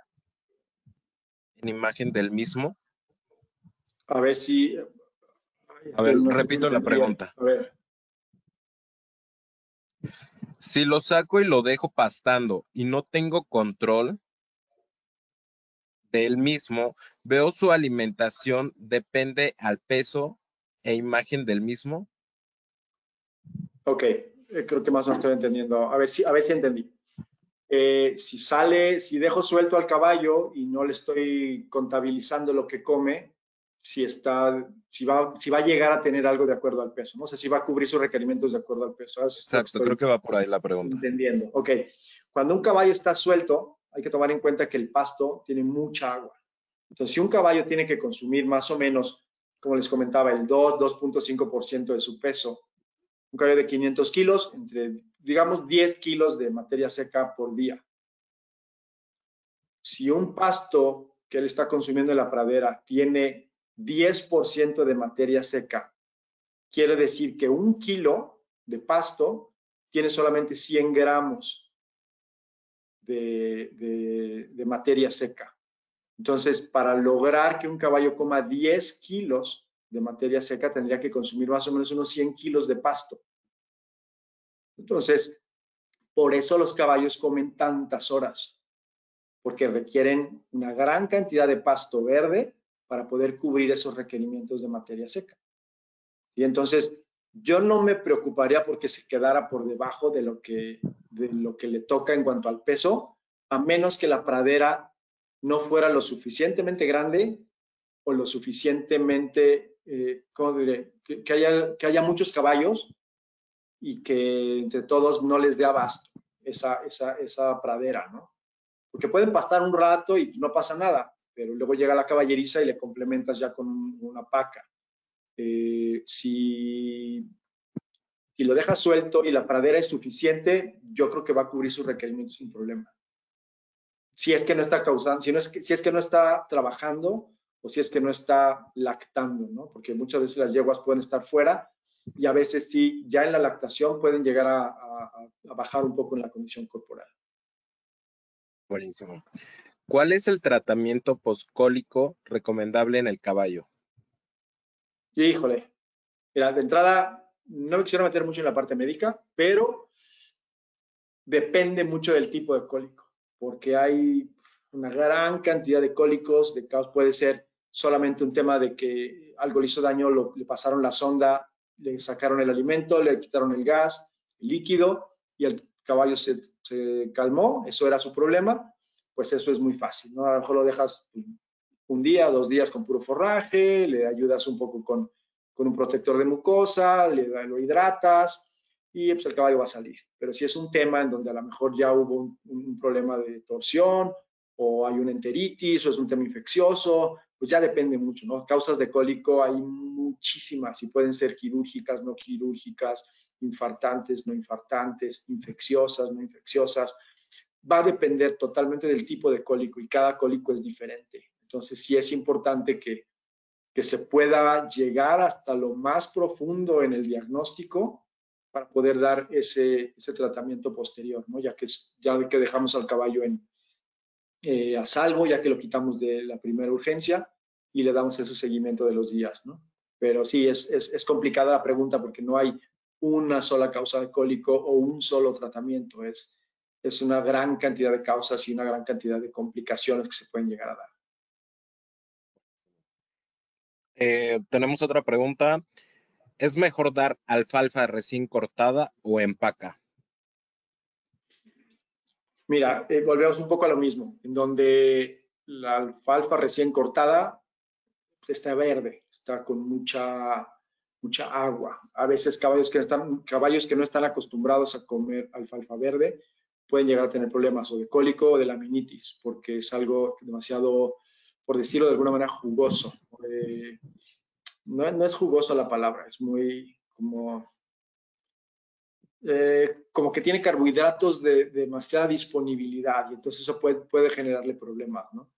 [SPEAKER 2] en imagen del mismo.
[SPEAKER 1] A ver si...
[SPEAKER 2] A ver,
[SPEAKER 1] no sé si
[SPEAKER 2] repito la
[SPEAKER 1] entendí.
[SPEAKER 2] pregunta.
[SPEAKER 1] A ver.
[SPEAKER 2] Si lo saco y lo dejo pastando y no tengo control de él mismo, veo su alimentación depende al peso e imagen del mismo.
[SPEAKER 1] Ok, creo que más o menos estoy entendiendo. A ver si entendí. Si dejo suelto al caballo y no le estoy contabilizando lo que come, si va a llegar a tener algo de acuerdo al peso, no sé si va a cubrir sus requerimientos de acuerdo al peso. Eso es lo que
[SPEAKER 2] Exacto, creo
[SPEAKER 1] estoy
[SPEAKER 2] que va por ahí la pregunta.
[SPEAKER 1] entendiendo. Ok, cuando un caballo está suelto, hay que tomar en cuenta que el pasto tiene mucha agua. Entonces, si un caballo tiene que consumir más o menos, como les comentaba, el 2.5% de su peso, un caballo de 500 kilos, entre, digamos, 10 kilos de materia seca por día. Si un pasto que él está consumiendo en la pradera tiene 10% de materia seca, quiere decir que 1 kilo de pasto tiene solamente 100 gramos de materia seca. Entonces, para lograr que un caballo coma 10 kilos de materia seca, tendría que consumir más o menos unos 100 kilos de pasto. Entonces, por eso los caballos comen tantas horas, porque requieren una gran cantidad de pasto verde para poder cubrir esos requerimientos de materia seca. Y entonces, yo no me preocuparía porque se quedara por debajo de lo que le toca en cuanto al peso, a menos que la pradera no fuera lo suficientemente grande o lo suficientemente, ¿cómo diré? Que haya muchos caballos y que entre todos no les dé abasto esa pradera, ¿no? Porque pueden pastar un rato y no pasa nada, pero luego llega la caballeriza y le complementas ya con una paca. Si lo dejas suelto y la pradera es suficiente, yo creo que va a cubrir sus requerimientos sin problema. Si es que no está causando, si es que no está trabajando o si es que no está lactando, ¿no? Porque muchas veces las yeguas pueden estar fuera y a veces sí, ya en la lactación pueden llegar a bajar un poco en la condición corporal.
[SPEAKER 2] Buenísimo. ¿Cuál es el tratamiento poscólico recomendable en el caballo?
[SPEAKER 1] Híjole, mira, de entrada, no me quisiera meter mucho en la parte médica, pero depende mucho del tipo de cólico, porque hay una gran cantidad de cólicos, de caos puede ser solamente un tema de que algo le hizo daño, le pasaron la sonda, le sacaron el alimento, le quitaron el gas, el líquido, y el caballo se calmó, eso era su problema, pues eso es muy fácil, ¿no? A lo mejor lo dejas un día, 2 días con puro forraje, le ayudas un poco con un protector de mucosa, lo hidratas, y pues el caballo va a salir. Pero si es un tema en donde a lo mejor ya hubo un problema de torsión o hay una enteritis o es un tema infeccioso, pues ya depende mucho, ¿no? Causas de cólico hay muchísimas y pueden ser quirúrgicas, no quirúrgicas, infartantes, no infartantes, infecciosas, no infecciosas. Va a depender totalmente del tipo de cólico y cada cólico es diferente. Entonces sí es importante que se pueda llegar hasta lo más profundo en el diagnóstico para poder dar ese tratamiento posterior, ¿no? Ya que dejamos al caballo a salvo, ya que lo quitamos de la primera urgencia y le damos ese seguimiento de los días, ¿no? Pero sí, es complicada la pregunta porque no hay una sola causa de cólico o un solo tratamiento, es una gran cantidad de causas y una gran cantidad de complicaciones que se pueden llegar a dar.
[SPEAKER 2] Tenemos otra pregunta. ¿Es mejor dar alfalfa recién cortada o en paca?
[SPEAKER 1] Mira, volvemos un poco a lo mismo, en donde la alfalfa recién cortada está verde, está con mucha agua. A veces caballos que no están acostumbrados a comer alfalfa verde pueden llegar a tener problemas o de cólico o de laminitis, porque es algo demasiado, por decirlo de alguna manera, jugoso. No es jugoso la palabra, es muy como que tiene carbohidratos de demasiada disponibilidad y entonces eso puede generarle problemas, ¿no?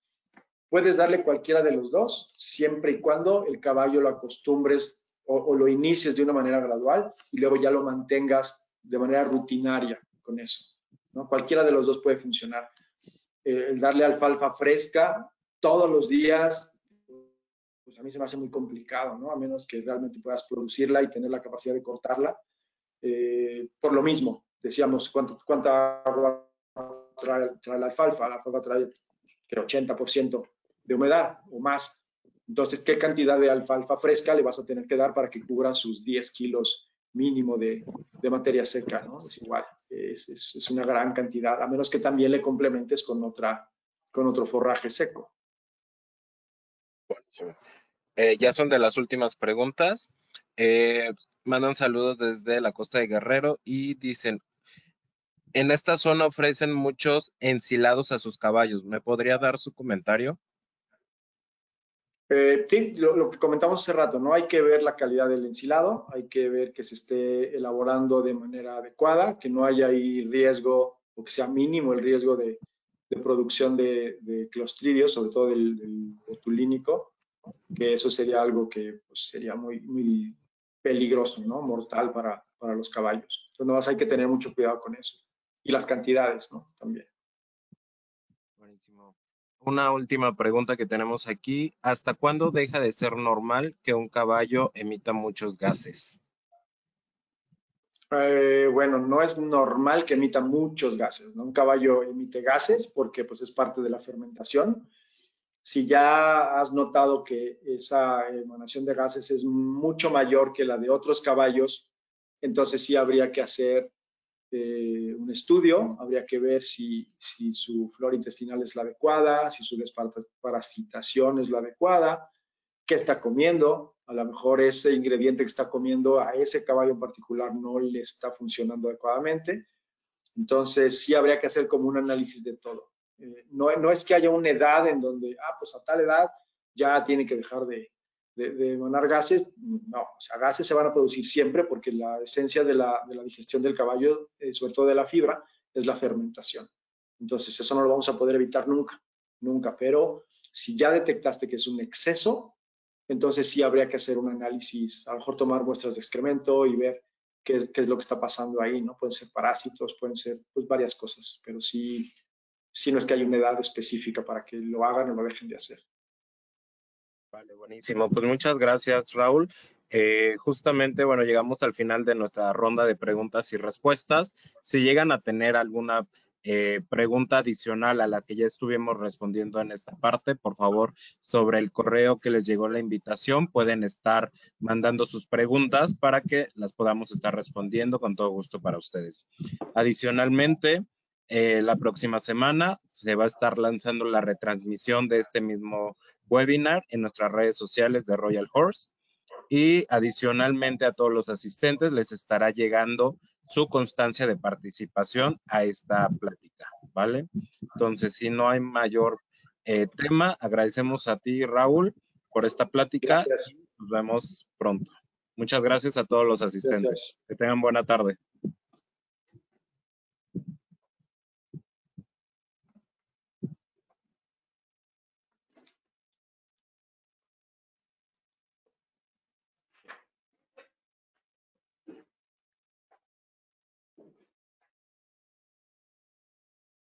[SPEAKER 1] Puedes darle cualquiera de los dos, siempre y cuando el caballo lo acostumbres o lo inicies de una manera gradual y luego ya lo mantengas de manera rutinaria con eso, ¿no? Cualquiera de los dos puede funcionar. El darle alfalfa fresca todos los días, pues a mí se me hace muy complicado, ¿no? A menos que realmente puedas producirla y tener la capacidad de cortarla. Por lo mismo, decíamos, ¿cuánta agua trae la alfalfa? La alfalfa trae el 80% de humedad o más. Entonces, ¿qué cantidad de alfalfa fresca le vas a tener que dar para que cubra sus 10 kilos mínimo de materia seca, ¿no? Es igual, es una gran cantidad, a menos que también le complementes con otro forraje seco.
[SPEAKER 2] Buenísimo. Ya son de las últimas preguntas. Mandan saludos desde la costa de Guerrero y dicen, en esta zona ofrecen muchos ensilados a sus caballos. ¿Me podría dar su comentario?
[SPEAKER 1] Sí, lo que comentamos hace rato, ¿no? Hay que ver la calidad del ensilado, hay que ver que se esté elaborando de manera adecuada, que no haya ahí riesgo o que sea mínimo el riesgo de producción de clostridios, sobre todo del botulínico, que eso sería algo que pues, sería muy peligroso, ¿no? Mortal para los caballos. Entonces, nada más hay que tener mucho cuidado con eso. Y las cantidades, ¿no? También.
[SPEAKER 2] Buenísimo. Una última pregunta que tenemos aquí. ¿Hasta cuándo deja de ser normal que un caballo emita muchos gases?
[SPEAKER 1] Bueno, no es normal que emita muchos gases, ¿no? Un caballo emite gases porque pues, es parte de la fermentación. Si ya has notado que esa emanación de gases es mucho mayor que la de otros caballos, entonces sí habría que hacer un estudio, habría que ver si su flora intestinal es la adecuada, si su desparasitación es la adecuada, qué está comiendo. A lo mejor ese ingrediente que está comiendo a ese caballo en particular no le está funcionando adecuadamente. Entonces sí habría que hacer como un análisis de todo. No es que haya una edad en donde, pues a tal edad ya tiene que dejar de de emanar gases, no, o sea, gases se van a producir siempre porque la esencia de la digestión del caballo, sobre todo de la fibra, es la fermentación. Entonces, eso no lo vamos a poder evitar nunca, nunca, pero si ya detectaste que es un exceso, entonces sí habría que hacer un análisis, a lo mejor tomar muestras de excremento y ver qué es lo que está pasando ahí, ¿no? Pueden ser parásitos, pueden ser pues, varias cosas, pero sí no es que haya una edad específica para que lo hagan o lo dejen de hacer.
[SPEAKER 2] Vale, buenísimo. Pues muchas gracias, Raúl. Justamente, bueno, llegamos al final de nuestra ronda de preguntas y respuestas. Si llegan a tener alguna pregunta adicional a la que ya estuvimos respondiendo en esta parte, por favor, sobre el correo que les llegó la invitación, pueden estar mandando sus preguntas para que las podamos estar respondiendo con todo gusto para ustedes. Adicionalmente, la próxima semana se va a estar lanzando la retransmisión de este mismo webinar en nuestras redes sociales de Royal Horse, y adicionalmente a todos los asistentes les estará llegando su constancia de participación a esta plática, ¿vale? Entonces, si no hay mayor tema, agradecemos a ti, Raúl, por esta plática.
[SPEAKER 1] Gracias.
[SPEAKER 2] Nos vemos pronto. Muchas gracias a todos los asistentes.
[SPEAKER 1] Gracias.
[SPEAKER 2] Que tengan buena tarde.